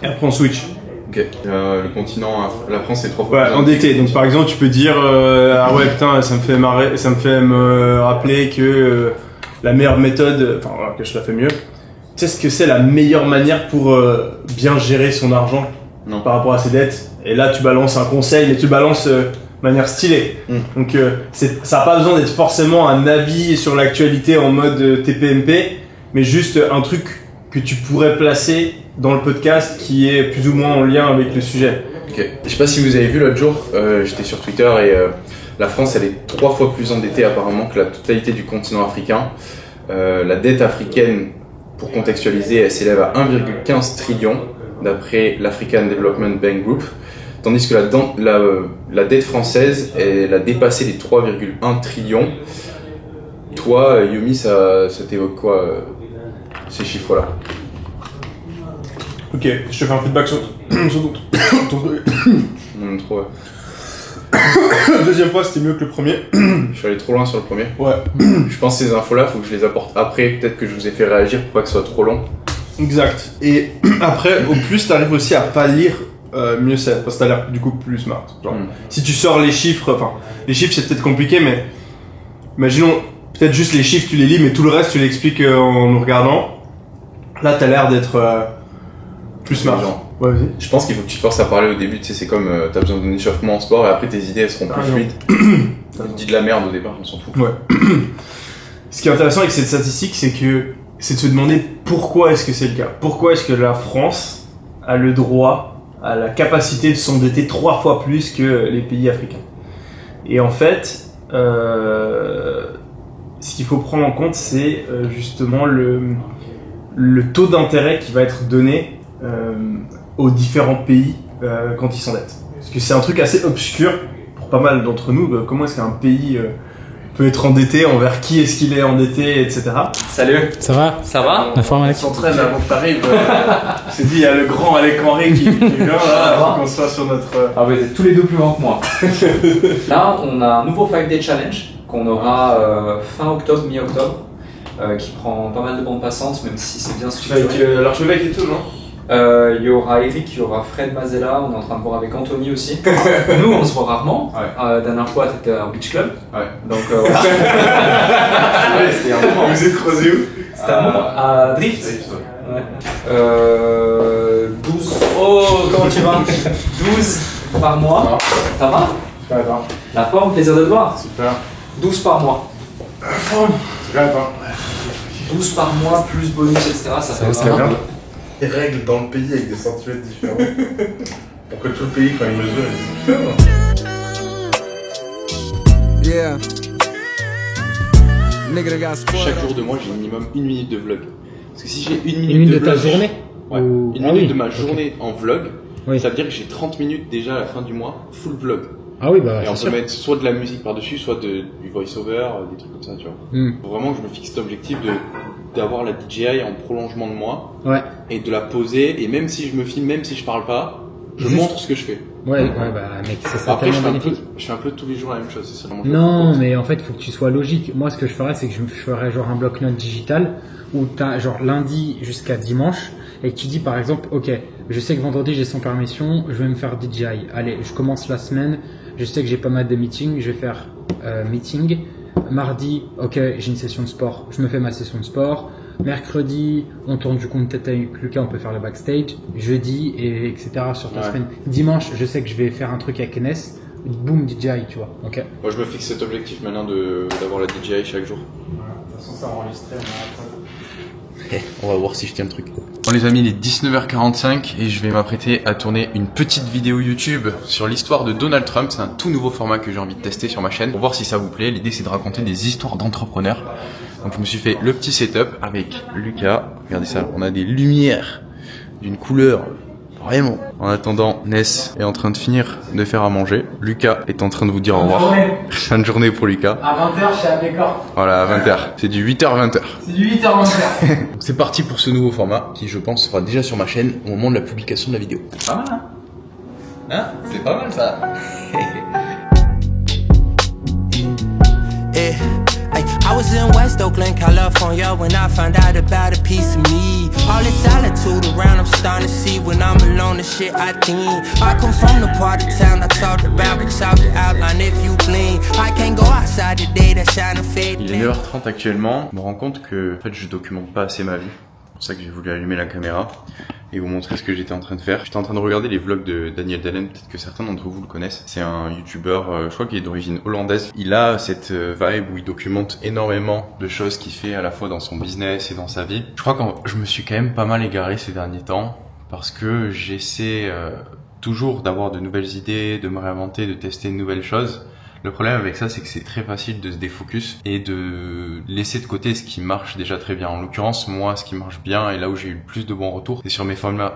Et après, on switch. Ok. Le continent, la France est 3 fois plus endetté. Donc par exemple, tu peux dire ah ouais putain, ça me fait marrer, ça me fait me rappeler que la meilleure méthode, enfin voilà, que je la fais mieux. Tu sais ce que c'est la meilleure manière pour bien gérer son argent par rapport à ses dettes. Et là, tu balances un conseil, mais tu balances de manière stylée. Donc ça n'a pas besoin d'être forcément un avis sur l'actualité en mode TPMP, mais juste un truc que tu pourrais placer dans le podcast qui est plus ou moins en lien avec le sujet. Ok. Je sais pas si vous avez vu l'autre jour, j'étais sur Twitter et la France elle est 3 fois plus endettée apparemment que la totalité du continent africain. La dette africaine, pour contextualiser, elle s'élève à 1,15 trillion d'après l'African Development Bank Group, tandis que la dette française elle a dépassé les 3,1 trillions. Toi, Yumi, ça t'évoque quoi ces chiffres-là? Ok, je te fais un feedback sur ton truc. Trop, ouais. Deuxième fois, c'était mieux que le premier. Je suis allé trop loin sur le premier. Ouais. Je pense que ces infos-là, faut que je les apporte après. Peut-être que je vous ai fait réagir pour pas que ce soit trop long. Exact. Et après, au plus, t'arrives aussi à pas lire, mieux c'est. Parce que t'as l'air du coup plus smart. Genre, si tu sors les chiffres, enfin, les chiffres c'est peut-être compliqué, mais imaginons, peut-être juste les chiffres tu les lis, mais tout le reste tu l'expliques en nous regardant. Là, t'as l'air d'être plus smart. Ouais, vas-y. Je pense qu'il faut que tu te forces à parler au début, tu sais, c'est comme t'as besoin d'un échauffement en sport et après tes idées elles seront plus fluides. Tu dis de la merde au départ, on s'en fout. Ouais. Ce qui est intéressant avec cette statistique, c'est de se demander pourquoi est-ce que c'est le cas. Pourquoi est-ce que la France a le droit, a la capacité de s'endetter 3 fois plus que les pays africains. Et en fait, ce qu'il faut prendre en compte, c'est justement le taux d'intérêt qui va être donné aux différents pays quand ils s'endettent. Parce que c'est un truc assez obscur pour pas mal d'entre nous. Comment est-ce qu'un pays peut être endetté, envers qui est-ce qu'il est endetté, etc. Salut. Ça va? Ça va? La forme, Alec? On s'entraîne avant que t'arrives. On s'est dit, il y a le grand Alec Henry qui vient là, qu'on soit sur notre... Ah, vous êtes tous les deux plus grands que moi. Là, on a un nouveau 5-day challenge qu'on aura fin octobre, mi-octobre, qui prend pas mal de bandes passantes, même si c'est bien structuré. Avec l'archevêque et tout, non? Il y aura Eric, il y aura Fred Mazella, on est en train de voir avec Anthony aussi. Nous, on se voit rarement. Ouais. Dernière fois, t'étais au Beach Club. Ouais. Donc, voilà. Ouais, c'était un moment. Vous êtes croisés où? C'était à Drift. Ouais. 12. Oh, comment tu vas? 12 par mois. Ça va? Super, attends. La forme, plaisir de te voir. Super. 12 par mois. La forme. Super, attends. 12 par mois, plus bonus, etc. Ça fait c'est vraiment. bien. Des règles dans le pays avec des centimètres différents. Pour que tout le pays, quand il mesure, il est Yeah. Chaque jour de mois, j'ai minimum 1 minute de vlog. Parce que si j'ai 1 minute, Une minute de ta vlog, journée? Ouais. Ou... Une Ah minute oui. de ma journée en vlog, Oui. ça veut dire que j'ai 30 minutes déjà à la fin du mois, full vlog. Ah oui, bah Et on c'est peut sûr. mettre soit de la musique par-dessus, soit du voice-over, des trucs comme ça, tu vois. Faut vraiment que je me fixe cet objectif d'avoir la DJI en prolongement de moi. Ouais. Et de la poser, et même si je me filme, même si je parle pas, je Juste- montre ce que je fais. Ouais, bah mec, ça serait Après, tellement bénéfique. je fais un peu tous les jours la même chose, c'est seulement. Non, mais en fait, il faut que tu sois logique. Moi, ce que je ferais, c'est que je ferais genre un bloc-notes digital où t'as genre lundi jusqu'à dimanche et que tu dis par exemple, ok, je sais que vendredi j'ai 100 permissions, je vais me faire DJI. Allez, je commence la semaine, je sais que j'ai pas mal de meetings, je vais faire meeting. Mardi, ok, j'ai une session de sport, je me fais ma session de sport. Mercredi, on tourne du compte tête avec Lucas, on peut faire le backstage. Jeudi, et etc. sur ta semaine. Dimanche, je sais que je vais faire un truc avec Enes. Boom, DJI, tu vois. Ok. Moi, je me fixe cet objectif maintenant d'avoir la DJI chaque jour. De toute façon, ça enregistré. On va voir si je tiens le truc. Bon les amis, il est 19h45 et je vais m'apprêter à tourner une petite vidéo YouTube sur l'histoire de Donald Trump. C'est un tout nouveau format que j'ai envie de tester sur ma chaîne pour voir si ça vous plaît. L'idée c'est de raconter des histoires d'entrepreneurs. Donc je me suis fait le petit setup avec Lucas. Regardez ça, on a des lumières d'une couleur Vraiment. En attendant, Ness est en train de finir de faire à manger. Lucas est en train de vous dire au revoir. Fin de journée pour Lucas. À 20h chez Abécor. Voilà, à 20h. C'est du 8h-20h. C'est du 8h-20h. C'est parti pour ce nouveau format qui, je pense, sera déjà sur ma chaîne au moment de la publication de la vidéo. C'est pas mal, hein? Hein? C'est pas mal, ça. I was in West Oakland, California when I found out about a piece of me. All this solitude around, I'm starting to see when I'm alone, the shit I think. I come from the part of town I talked about, but talk the outline if you blink. I can't go outside today, that shine a fade. Il est 9h30 actuellement. Je me rends compte que en fait, je documente pas assez ma vie. C'est pour ça que j'ai voulu allumer la caméra et vous montrer ce que j'étais en train de faire. J'étais en train de regarder les vlogs de Daniel Dalen, peut-être que certains d'entre vous le connaissent. C'est un youtubeur, je crois qu'il est d'origine hollandaise. Il a cette vibe où il documente énormément de choses qu'il fait à la fois dans son business et dans sa vie. Je crois que je me suis quand même pas mal égaré ces derniers temps parce que j'essaie toujours d'avoir de nouvelles idées, de me réinventer, de tester de nouvelles choses. Le problème avec ça, c'est que c'est très facile de se défocus et de laisser de côté ce qui marche déjà très bien. En l'occurrence, moi, ce qui marche bien et là où j'ai eu le plus de bons retours, c'est sur mes formats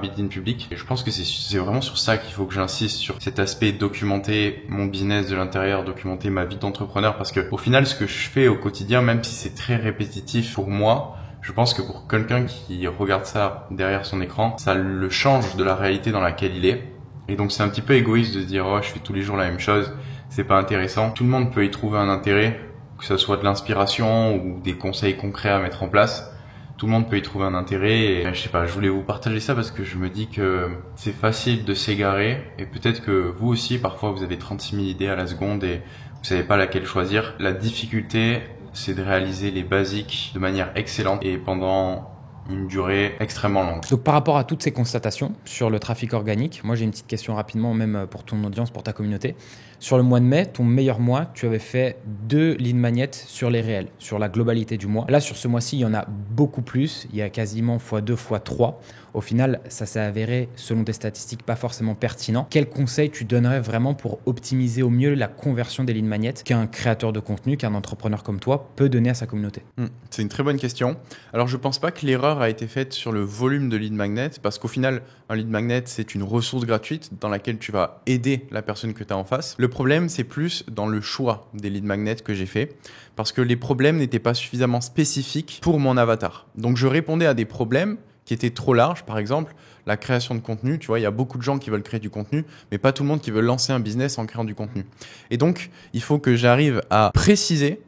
build-in public. Et je pense que c'est vraiment sur ça qu'il faut que j'insiste, sur cet aspect documenter mon business de l'intérieur, documenter ma vie d'entrepreneur, parce que au final, ce que je fais au quotidien, même si c'est très répétitif pour moi, je pense que pour quelqu'un qui regarde ça derrière son écran, ça le change de la réalité dans laquelle il est. Et donc c'est un petit peu égoïste de se dire « Oh, je fais tous les jours la même chose ». C'est pas intéressant. Tout le monde peut y trouver un intérêt, que ce soit de l'inspiration ou des conseils concrets à mettre en place. Tout le monde peut y trouver un intérêt et je sais pas, je voulais vous partager ça parce que je me dis que c'est facile de s'égarer et peut-être que vous aussi, parfois, vous avez 36 000 idées à la seconde et vous savez pas laquelle choisir. La difficulté, c'est de réaliser les basiques de manière excellente et pendant une durée extrêmement longue. Donc par rapport à toutes ces constatations sur le trafic organique, moi j'ai une petite question rapidement, même pour ton audience, pour ta communauté. Sur le mois de mai, ton meilleur mois, tu avais fait 2 lead magnets sur les réels, sur la globalité du mois. Là, sur ce mois-ci, il y en a beaucoup plus. Il y a quasiment x2, x3. Au final, ça s'est avéré, selon tes statistiques, pas forcément pertinent. Quel conseil tu donnerais vraiment pour optimiser au mieux la conversion des lead magnets qu'un créateur de contenu, qu'un entrepreneur comme toi peut donner à sa communauté? C'est une très bonne question. Alors, je pense pas que l'erreur a été faite sur le volume de lead magnet parce qu'au final, un lead magnet, c'est une ressource gratuite dans laquelle tu vas aider la personne que tu as en face. Le problème, c'est plus dans le choix des lead magnets que j'ai fait parce que les problèmes n'étaient pas suffisamment spécifiques pour mon avatar. Donc, je répondais à des problèmes qui étaient trop larges. Par exemple, la création de contenu. Tu vois, il y a beaucoup de gens qui veulent créer du contenu, mais pas tout le monde qui veut lancer un business en créant du contenu. Et donc, il faut que j'arrive à préciser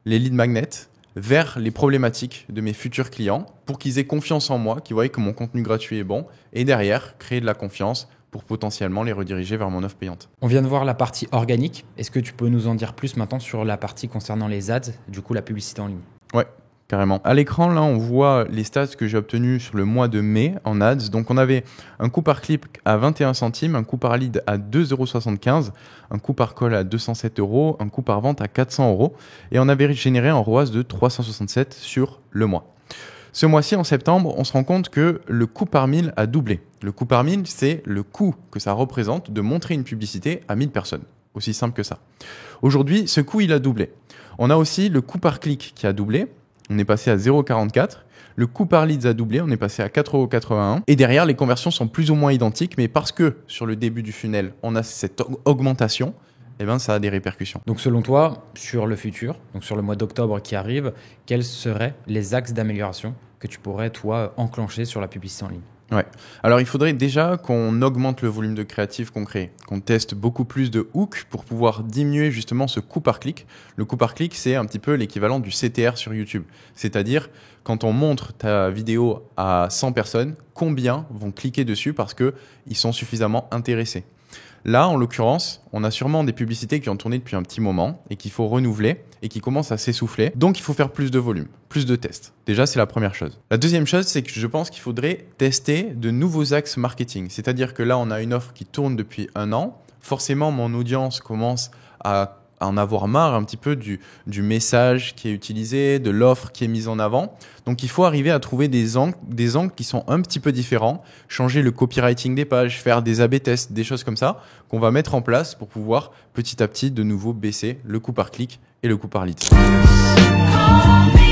les lead magnets vers les problématiques de mes futurs clients pour qu'ils aient confiance en moi, qu'ils voient que mon contenu gratuit est bon et derrière, créer de la confiance pour potentiellement les rediriger vers mon offre payante. On vient de voir la partie organique. Est-ce que tu peux nous en dire plus maintenant sur la partie concernant les ads, du coup la publicité en ligne? Ouais. Carrément. À l'écran, là, on voit les stats que j'ai obtenus sur le mois de mai en ads. Donc, on avait un coût par clip à 21 centimes, un coût par lead à 2,75 €, un coût par call à 207 €, un coût par vente à 400 €. Et on avait généré un ROAS de 367 sur le mois. Ce mois-ci, en septembre, on se rend compte que le coût par 1000 a doublé. Le coût par 1000, c'est le coût que ça représente de montrer une publicité à 1000 personnes. Aussi simple que ça. Aujourd'hui, ce coût, il a doublé. On a aussi le coût par clic qui a doublé. On est passé à 0,44. Le coût par leads a doublé, on est passé à 4,81 €. Et derrière, les conversions sont plus ou moins identiques, mais parce que sur le début du funnel, on a cette augmentation, eh ben, ça a des répercussions. Donc selon toi, sur le futur, donc sur le mois d'octobre qui arrive, quels seraient les axes d'amélioration que tu pourrais, toi, enclencher sur la publicité en ligne? Ouais. Alors, il faudrait déjà qu'on augmente le volume de créatifs qu'on crée, qu'on teste beaucoup plus de hooks pour pouvoir diminuer justement ce coût par clic. Le coût par clic, c'est un petit peu l'équivalent du CTR sur YouTube. C'est-à-dire, quand on montre ta vidéo à 100 personnes, combien vont cliquer dessus parce qu'ils sont suffisamment intéressés. Là, en l'occurrence, on a sûrement des publicités qui ont tourné depuis un petit moment et qu'il faut renouveler et qui commencent à s'essouffler. Donc, il faut faire plus de volume, plus de tests. Déjà, c'est la première chose. La deuxième chose, c'est que je pense qu'il faudrait tester de nouveaux axes marketing. C'est-à-dire que là, on a une offre qui tourne depuis 1 an. Forcément, mon audience commence à en avoir marre un petit peu du message qui est utilisé, de l'offre qui est mise en avant. Donc, il faut arriver à trouver des angles qui sont un petit peu différents, changer le copywriting des pages, faire des A/B tests, des choses comme ça qu'on va mettre en place pour pouvoir petit à petit de nouveau baisser le coût par clic et le coût par lead. Call me.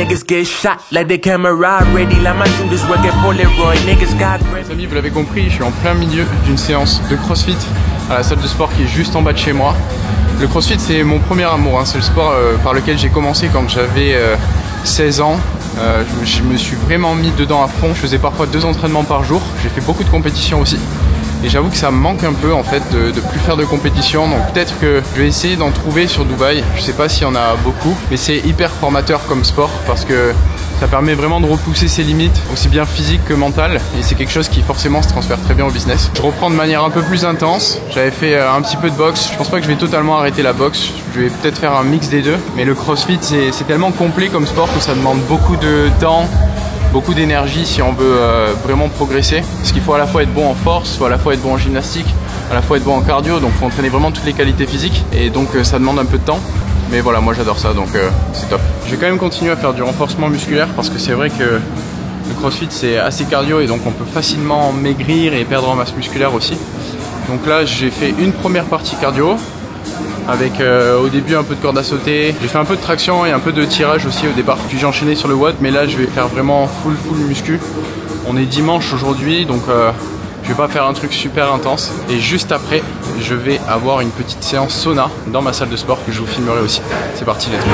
Niggas get shot like the camera ready, like my shooters working Polaroid. Niggas got great. Les amis, vous l'avez compris, je suis en plein milieu d'une séance de CrossFit à la salle de sport qui est juste en bas de chez moi. Le CrossFit, c'est mon premier amour, hein. C'est le sport par lequel j'ai commencé quand j'avais 16 ans. Je me suis vraiment mis dedans à fond. Je faisais parfois 2 entraînements par jour. J'ai fait beaucoup de compétitions aussi. Et j'avoue que ça me manque un peu en fait de plus faire de compétition. Donc peut-être que je vais essayer d'en trouver sur Dubaï. Je sais pas s'il y en a beaucoup. Mais c'est hyper formateur comme sport parce que ça permet vraiment de repousser ses limites, aussi bien physiques que mentales. Et c'est quelque chose qui forcément se transfère très bien au business. Je reprends de manière un peu plus intense. J'avais fait un petit peu de boxe. Je pense pas que je vais totalement arrêter la boxe. Je vais peut-être faire un mix des deux. Mais le CrossFit, c'est tellement complet comme sport que ça demande beaucoup de temps, beaucoup d'énergie si on veut vraiment progresser. Parce qu'il faut à la fois être bon en force, faut à la fois être bon en gymnastique, à la fois être bon en cardio. Donc il faut entraîner vraiment toutes les qualités physiques. Et donc ça demande un peu de temps. Mais voilà, moi j'adore ça, donc c'est top. Je vais quand même continuer à faire du renforcement musculaire parce que c'est vrai que le CrossFit c'est assez cardio et donc on peut facilement maigrir et perdre en masse musculaire aussi. Donc là j'ai fait une première partie cardio avec au début un peu de corde à sauter. J'ai fait un peu de traction et un peu de tirage aussi au départ. Puis j'ai enchaîné sur le WOD, mais là je vais faire vraiment full muscu. On est dimanche aujourd'hui, donc je vais pas faire un truc super intense. Et juste après, je vais avoir une petite séance sauna dans ma salle de sport que je vous filmerai aussi. C'est parti, let's go.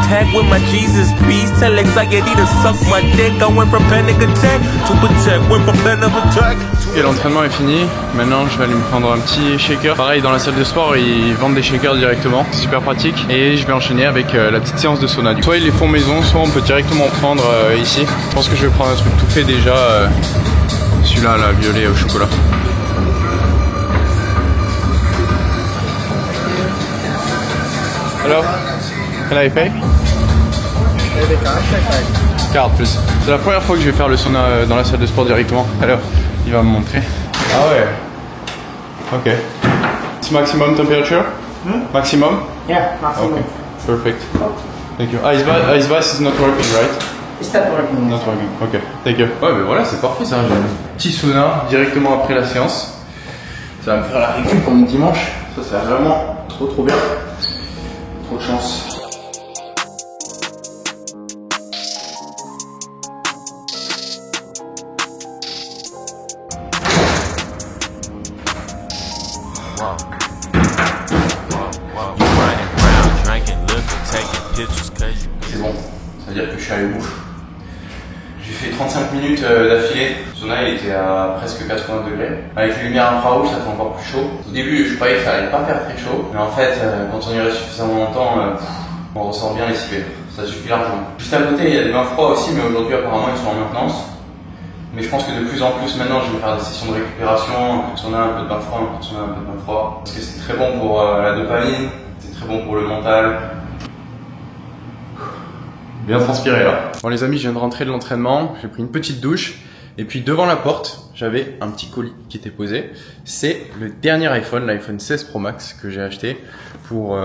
Tag with my Jesus peace. Tell anxiety to suck my dick. I went from panic attack to protect. Went from plan of attack. Et l'entraînement est fini. Maintenant, je vais aller me prendre un petit shaker. Pareil, dans la salle de sport, ils vendent des shakers directement. C'est super pratique. Et je vais enchaîner avec la petite séance de sauna. Soit ils les font maison, soit on peut directement prendre ici. Je pense que je vais prendre un truc tout fait déjà. Celui-là, là, violet au chocolat. Alors, can I pay? Carte plus. C'est la première fois que je vais faire le sauna dans la salle de sport directement. Alors, il va me montrer. Ah ouais. Ok. It's maximum temperature? Maximum? Yeah, maximum. Okay. Perfect. Thank you. Ice bath is not working, right? It's not working. Not working. Ok. Thank you. Ouais, mais voilà, c'est parfait ça. J'ai un petit sauna directement après la séance. Ça va me faire la récup pour mon dimanche. Ça, c'est vraiment trop bien. Trop de chance. C'est bon, ça veut dire que je suis allé au bout. J'ai fait 35 minutes d'affilée. Le sauna il était à presque 80 degrés. Avec les lumières infrarouges, ça fait encore plus chaud. Au début, je croyais que ça allait pas faire très chaud. Mais en fait, quand on y reste suffisamment longtemps, on ressent bien les civets. Ça suffit largement. Juste à côté, il y a des bains froids aussi, mais aujourd'hui, apparemment, ils sont en maintenance. Mais je pense que de plus en plus, maintenant, je vais faire des sessions de récupération, un peu de sauna, un peu de bain froid, un peu de sauna, un peu de bain froid. Parce que c'est très bon pour la dopamine, c'est très bon pour le mental. Bien transpiré là. Bon les amis, je viens de rentrer de l'entraînement, j'ai pris une petite douche et puis devant la porte, j'avais un petit colis qui était posé. C'est le dernier iPhone, l'iPhone 16 Pro Max que j'ai acheté pour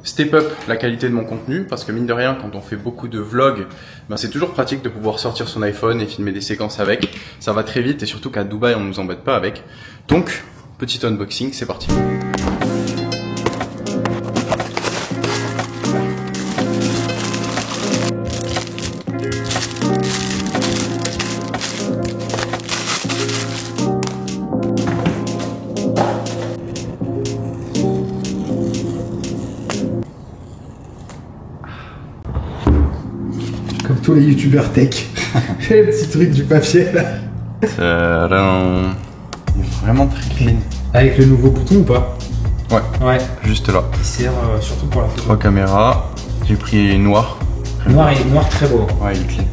step up la qualité de mon contenu parce que mine de rien, quand on fait beaucoup de vlogs, ben, c'est toujours pratique de pouvoir sortir son iPhone et filmer des séquences avec. Ça va très vite et surtout qu'à Dubaï, on ne nous embête pas avec. Donc, petit unboxing, c'est parti. Comme tous les youtubeurs tech. J'ai le petit truc du papier là. Vraiment très clean. Avec le nouveau bouton ou pas? Ouais. Juste là. Qui sert surtout pour la photo. 3 caméras. J'ai pris noir. Noir très beau. Ouais, il est clean.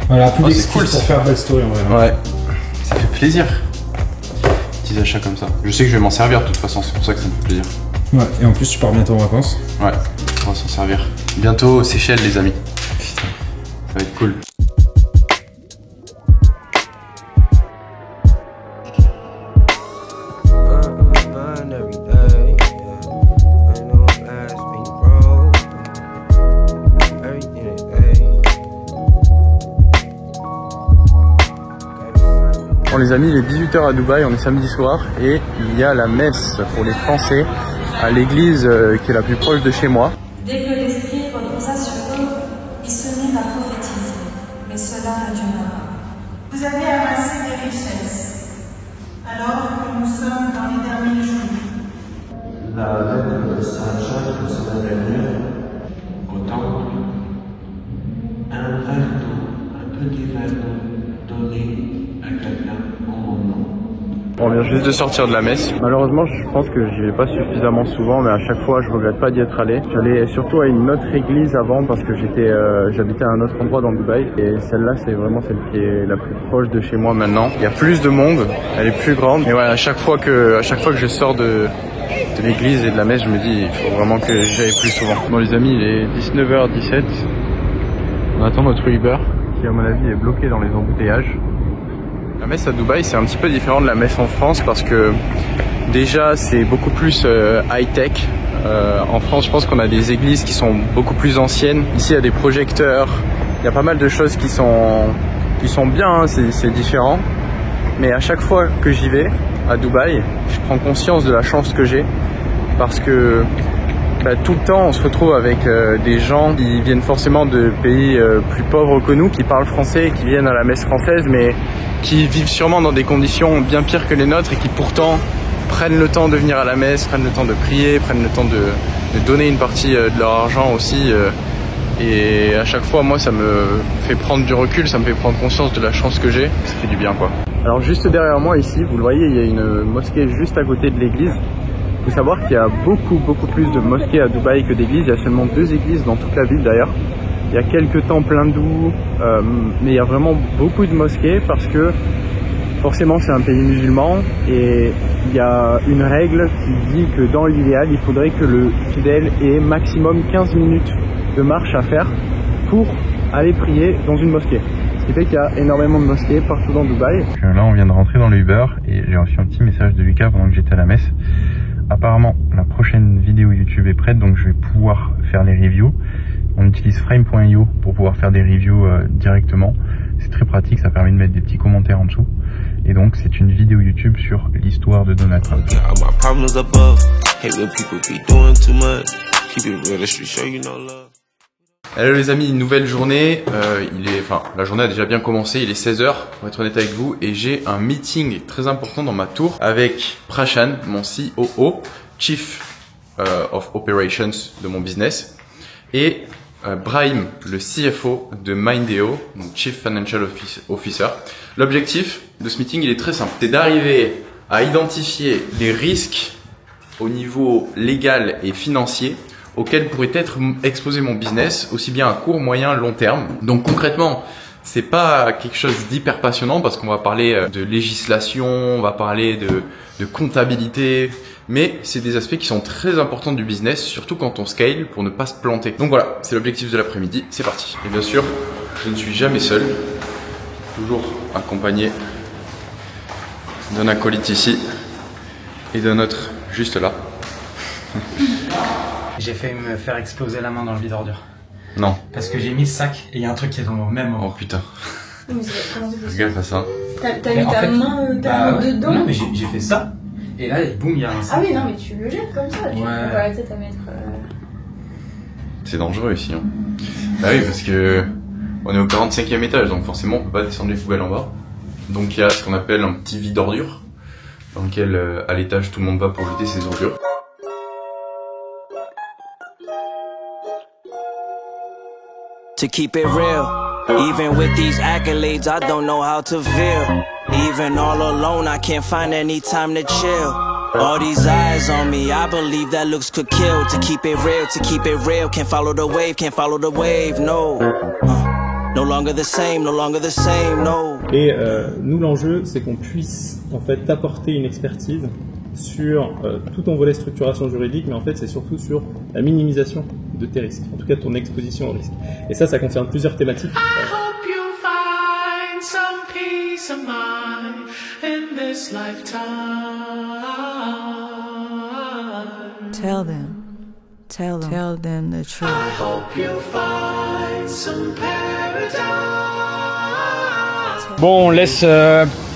Voilà, plus d'excuses cool, pour faire belle story en vrai. Ouais. Ça fait plaisir. Petits achats comme ça. Je sais que je vais m'en servir de toute façon, c'est pour ça que ça me fait plaisir. Ouais, et en plus tu pars bientôt en vacances. Ouais, on va s'en servir. Bientôt aux Seychelles les amis. Ça va être cool. Bon les amis, il est 18h à Dubaï, on est samedi soir et il y a la messe pour les Français à l'église qui est la plus proche de chez moi. Dès que l'esprit reposa sur eux, ils se mirent à prophétiser, mais cela ne dura pas. Vous avez amassé des richesses, alors que nous sommes dans les derniers jours. La lettre de Saint Jacques de semaine dernière, au temple, un verre d'eau, un petit verre d'eau donné à quelqu'un en mon nom. On vient juste de sortir de la messe. Malheureusement, je pense que j'y vais pas suffisamment souvent, mais à chaque fois, je regrette pas d'y être allé. J'allais surtout à une autre église avant parce que j'habitais à un autre endroit dans Dubaï. Et celle-là, c'est vraiment celle qui est la plus proche de chez moi maintenant. Il y a plus de monde, elle est plus grande. Mais ouais, à chaque fois que je sors de l'église et de la messe, je me dis, il faut vraiment que j'y aille plus souvent. Bon les amis, il est 19h17. On attend notre Uber qui à mon avis est bloqué dans les embouteillages. La messe à Dubaï, c'est un petit peu différent de la messe en France parce que déjà c'est beaucoup plus high-tech. En France, je pense qu'on a des églises qui sont beaucoup plus anciennes. Ici, il y a des projecteurs, il y a pas mal de choses qui sont bien, hein, c'est différent. Mais à chaque fois que j'y vais à Dubaï, je prends conscience de la chance que j'ai parce que tout le temps on se retrouve avec des gens qui viennent forcément de pays plus pauvres que nous, qui parlent français, qui viennent à la messe française, mais qui vivent sûrement dans des conditions bien pires que les nôtres et qui pourtant prennent le temps de venir à la messe, prennent le temps de prier, prennent le temps de donner une partie de leur argent aussi. Et à chaque fois, moi, ça me fait prendre du recul, ça me fait prendre conscience de la chance que j'ai. Ça fait du bien, quoi. Alors juste derrière moi ici, vous le voyez, il y a une mosquée juste à côté de l'église. Il faut savoir qu'il y a beaucoup plus de mosquées à Dubaï que d'églises. Il y a seulement 2 églises dans toute la ville d'ailleurs. Il y a quelques temples hindous, mais il y a vraiment beaucoup de mosquées parce que forcément c'est un pays musulman et il y a une règle qui dit que dans l'idéal, il faudrait que le fidèle ait maximum 15 minutes de marche à faire pour aller prier dans une mosquée. Ce qui fait qu'il y a énormément de mosquées partout dans Dubaï. Là on vient de rentrer dans le Uber et j'ai reçu un petit message de Lucas pendant que j'étais à la messe. Apparemment la prochaine vidéo YouTube est prête, donc je vais pouvoir faire les reviews. On utilise frame.io pour pouvoir faire des reviews directement. C'est très pratique, ça permet de mettre des petits commentaires en dessous. Et donc c'est une vidéo YouTube sur l'histoire de Donald Trump. Hello les amis, une nouvelle journée. La journée a déjà bien commencé, il est 16h pour être honnête avec vous. Et j'ai un meeting très important dans ma tour avec Prashan, mon COO, Chief of Operations de mon business. Et Brahim, le CFO de Mindeo, donc Chief Financial Officer. L'objectif de ce meeting, il est très simple. C'est d'arriver à identifier les risques au niveau légal et financier auxquels pourrait être exposé mon business, aussi bien à court, moyen, long terme. Donc concrètement, c'est pas quelque chose d'hyper passionnant parce qu'on va parler de législation, on va parler de comptabilité, mais c'est des aspects qui sont très importants du business, surtout quand on scale, pour ne pas se planter. Donc voilà, c'est l'objectif de l'après-midi, c'est parti. Et bien sûr, je ne suis jamais seul, toujours accompagné d'un acolyte ici et d'un autre juste là. J'ai failli me faire exploser la main dans le vide ordure. Non. Parce que j'ai mis le sac et il y a un truc qui est tombé au même moment. Oh putain. Regarde ça. T'as mis ta main dedans? Non mais j'ai fait ça. Et là, boum, il y a un sac. Ah oui, non mais tu le jettes comme ça. Tu peux pas la tête à mettre... C'est dangereux ici. Hein. Bah oui, parce que on est au 45e étage, donc forcément on peut pas descendre les poubelles en bas. Donc il y a ce qu'on appelle un petit vide ordure, dans lequel à l'étage tout le monde va pour jeter ses ordures. To keep it real, even with these accolades, I don't know how to feel. Even all alone, I can't find any time to chill. All these eyes on me, I believe that looks could kill. To keep it real, can't follow the wave, no. No longer the same, no. Et nous, l'enjeu, c'est qu'on puisse en fait t'apporter une expertise sur tout ton volet structuration juridique, mais en fait c'est surtout sur la minimisation de tes risques, en tout cas ton exposition au risque. Et ça concerne plusieurs thématiques. Tell them the truth. I hope you find some paradise. Bon, on laisse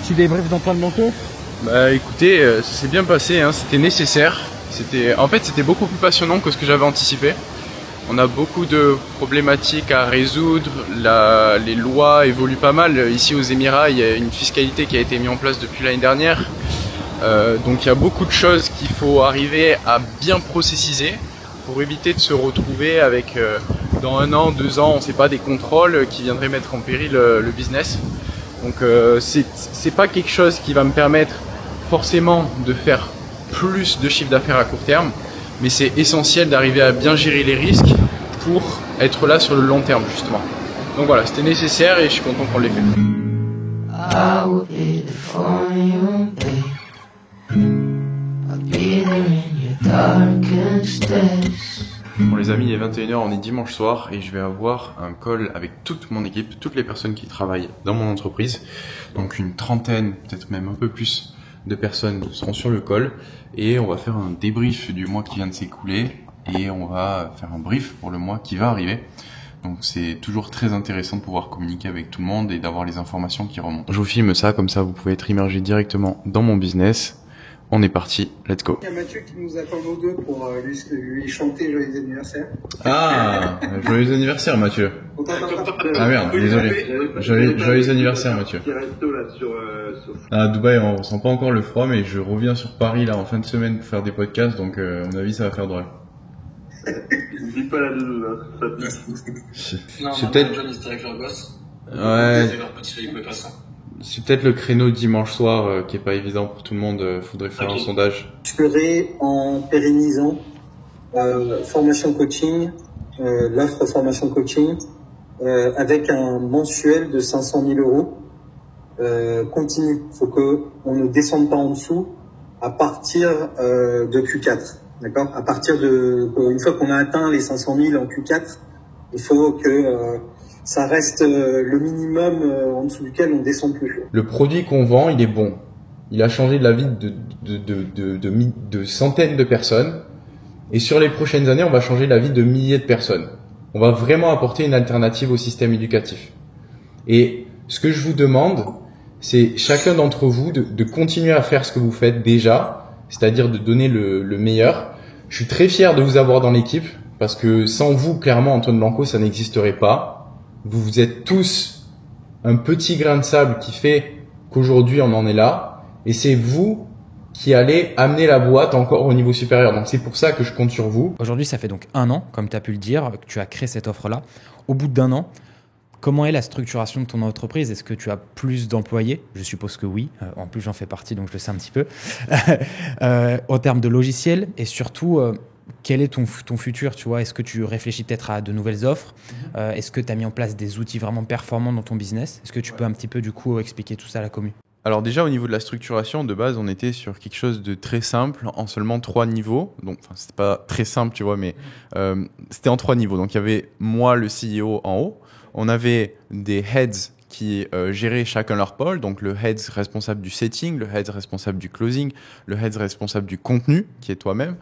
Petit débrief d'Antoine Blanco. Bah écoutez, ça s'est bien passé, hein, c'était nécessaire. En fait, c'était beaucoup plus passionnant que ce que j'avais anticipé. On a beaucoup de problématiques à résoudre, les lois évoluent pas mal. Ici aux Émirats, il y a une fiscalité qui a été mise en place depuis l'année dernière. Donc il y a beaucoup de choses qu'il faut arriver à bien processiser pour éviter de se retrouver avec, dans 1 an, 2 ans, on ne sait pas, des contrôles qui viendraient mettre en péril le business. Donc c'est pas quelque chose qui va me permettre forcément de faire plus de chiffre d'affaires à court terme, mais c'est essentiel d'arriver à bien gérer les risques pour être là sur le long terme justement. Donc voilà, c'était nécessaire et je suis content qu'on l'ait fait. Bon les amis, il est 21h, on est dimanche soir et je vais avoir un call avec toute mon équipe, toutes les personnes qui travaillent dans mon entreprise. Donc une trentaine, peut-être même un peu plus de personnes seront sur le call et on va faire un débrief du mois qui vient de s'écouler et on va faire un brief pour le mois qui va arriver. Donc c'est toujours très intéressant de pouvoir communiquer avec tout le monde et d'avoir les informations qui remontent. Je vous filme ça, comme ça vous pouvez être immergé directement dans mon business. On est parti, let's go. Il y a Mathieu qui nous attend nos deux pour lui chanter joyeux anniversaire. Ah, joyeux anniversaire Mathieu. Ah merde, désolé. Joyeux anniversaire Mathieu. À Dubaï, on ressent pas encore le froid, mais je reviens sur Paris là en fin de semaine pour faire des podcasts, donc à mon avis ça va faire drôle. Dis pas la doudou, hein. C'est peut-être. Ouais. C'est peut-être le créneau dimanche soir qui est pas évident pour tout le monde. Faudrait faire un sondage. Je ferai en pérennisant formation coaching, l'offre formation coaching, avec un mensuel de 500 000 euros continu. Il faut qu'on ne descende pas en dessous à partir de Q4. D'accord ? À partir une fois qu'on a atteint les 500 000 en Q4, il faut que ça reste le minimum en dessous duquel on descend plus. Le produit qu'on vend, il est bon. Il a changé la vie de centaines de personnes. Et sur les prochaines années, on va changer la vie de milliers de personnes. On va vraiment apporter une alternative au système éducatif. Et ce que je vous demande, c'est chacun d'entre vous de continuer à faire ce que vous faites déjà, c'est-à-dire de donner le meilleur. Je suis très fier de vous avoir dans l'équipe parce que sans vous, clairement, Antoine Blanco, ça n'existerait pas. Vous êtes tous un petit grain de sable qui fait qu'aujourd'hui on en est là et c'est vous qui allez amener la boîte encore au niveau supérieur. Donc c'est pour ça que je compte sur vous. Aujourd'hui, ça fait donc 1 an, comme tu as pu le dire, que tu as créé cette offre-là. Au bout d'1 an, comment est la structuration de ton entreprise ? Est-ce que tu as plus d'employés ? Je suppose que oui. En plus, j'en fais partie, donc je le sais un petit peu. En termes de logiciels et surtout... quel est ton futur, tu vois ? Est-ce que tu réfléchis peut-être à de nouvelles offres ? Est-ce que tu as mis en place des outils vraiment performants dans ton business ? Est-ce que tu peux un petit peu du coup expliquer tout ça à la commu ? Alors déjà au niveau de la structuration, de base on était sur quelque chose de très simple en seulement 3 niveaux. Donc c'était pas très simple tu vois, mais c'était en 3 niveaux. Donc il y avait moi le CEO en haut, on avait des heads qui géraient chacun leur pôle, donc le head responsable du setting, le head responsable du closing, le head responsable du contenu, qui est toi-même.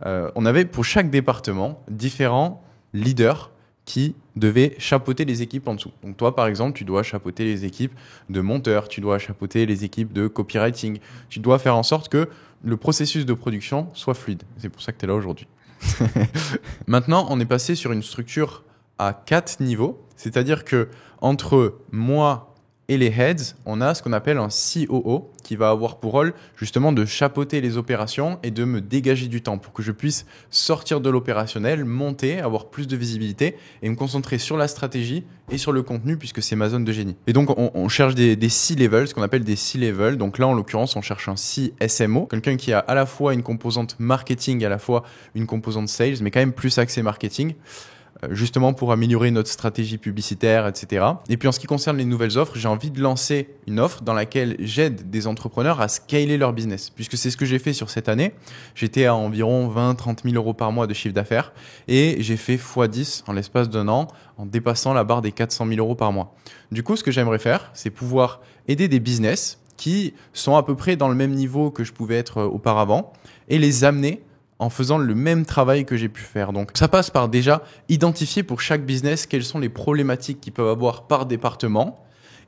On avait pour chaque département différents leaders qui devaient chapeauter les équipes en dessous. Donc toi, par exemple, tu dois chapeauter les équipes de monteurs, tu dois chapeauter les équipes de copywriting, tu dois faire en sorte que le processus de production soit fluide. C'est pour ça que tu es là aujourd'hui. Maintenant, on est passé sur une structure à 4 niveaux, c'est-à-dire que entre moi et les heads, on a ce qu'on appelle un COO qui va avoir pour rôle justement de chapeauter les opérations et de me dégager du temps pour que je puisse sortir de l'opérationnel, monter, avoir plus de visibilité et me concentrer sur la stratégie et sur le contenu puisque c'est ma zone de génie. Et donc on cherche des C-level, ce qu'on appelle des C-level. Donc là en l'occurrence on cherche un CSMO, quelqu'un qui a à la fois une composante marketing, à la fois une composante sales, mais quand même plus axé marketing. Justement pour améliorer notre stratégie publicitaire, etc. Et puis en ce qui concerne les nouvelles offres, j'ai envie de lancer une offre dans laquelle j'aide des entrepreneurs à scaler leur business. Puisque c'est ce que j'ai fait sur cette année. J'étais à environ 20-30 000 euros par mois de chiffre d'affaires et j'ai fait x10 en l'espace d'1 an en dépassant la barre des 400 000 euros par mois. Du coup, ce que j'aimerais faire, c'est pouvoir aider des business qui sont à peu près dans le même niveau que je pouvais être auparavant et les amener en faisant le même travail que j'ai pu faire. Donc, ça passe par déjà identifier pour chaque business quelles sont les problématiques qu'ils peuvent avoir par département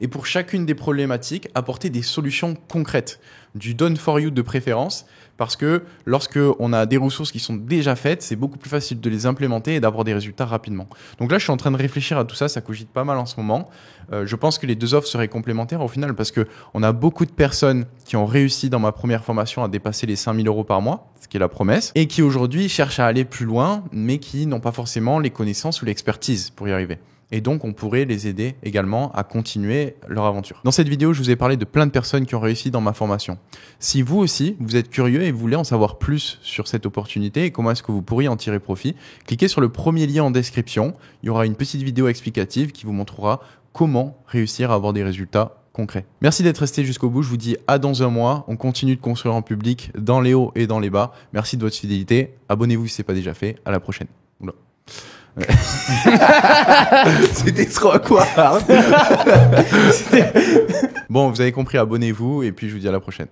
et pour chacune des problématiques, apporter des solutions concrètes, du done for you de préférence, parce que lorsque on a des ressources qui sont déjà faites, c'est beaucoup plus facile de les implémenter et d'avoir des résultats rapidement. Donc là, je suis en train de réfléchir à tout ça, ça cogite pas mal en ce moment. Je pense que les deux offres seraient complémentaires au final, parce que on a beaucoup de personnes qui ont réussi dans ma première formation à dépasser les 5 000 € par mois, ce qui est la promesse, et qui aujourd'hui cherchent à aller plus loin, mais qui n'ont pas forcément les connaissances ou l'expertise pour y arriver. Et donc, on pourrait les aider également à continuer leur aventure. Dans cette vidéo, je vous ai parlé de plein de personnes qui ont réussi dans ma formation. Si vous aussi, vous êtes curieux et vous voulez en savoir plus sur cette opportunité et comment est-ce que vous pourriez en tirer profit, cliquez sur le premier lien en description. Il y aura une petite vidéo explicative qui vous montrera comment réussir à avoir des résultats concrets. Merci d'être resté jusqu'au bout. Je vous dis à dans un mois. On continue de construire en public dans les hauts et dans les bas. Merci de votre fidélité. Abonnez-vous si ce n'est pas déjà fait. À la prochaine. Oula. Ouais. C'était trop quoi. Bon, vous avez compris, abonnez-vous et puis je vous dis à la prochaine.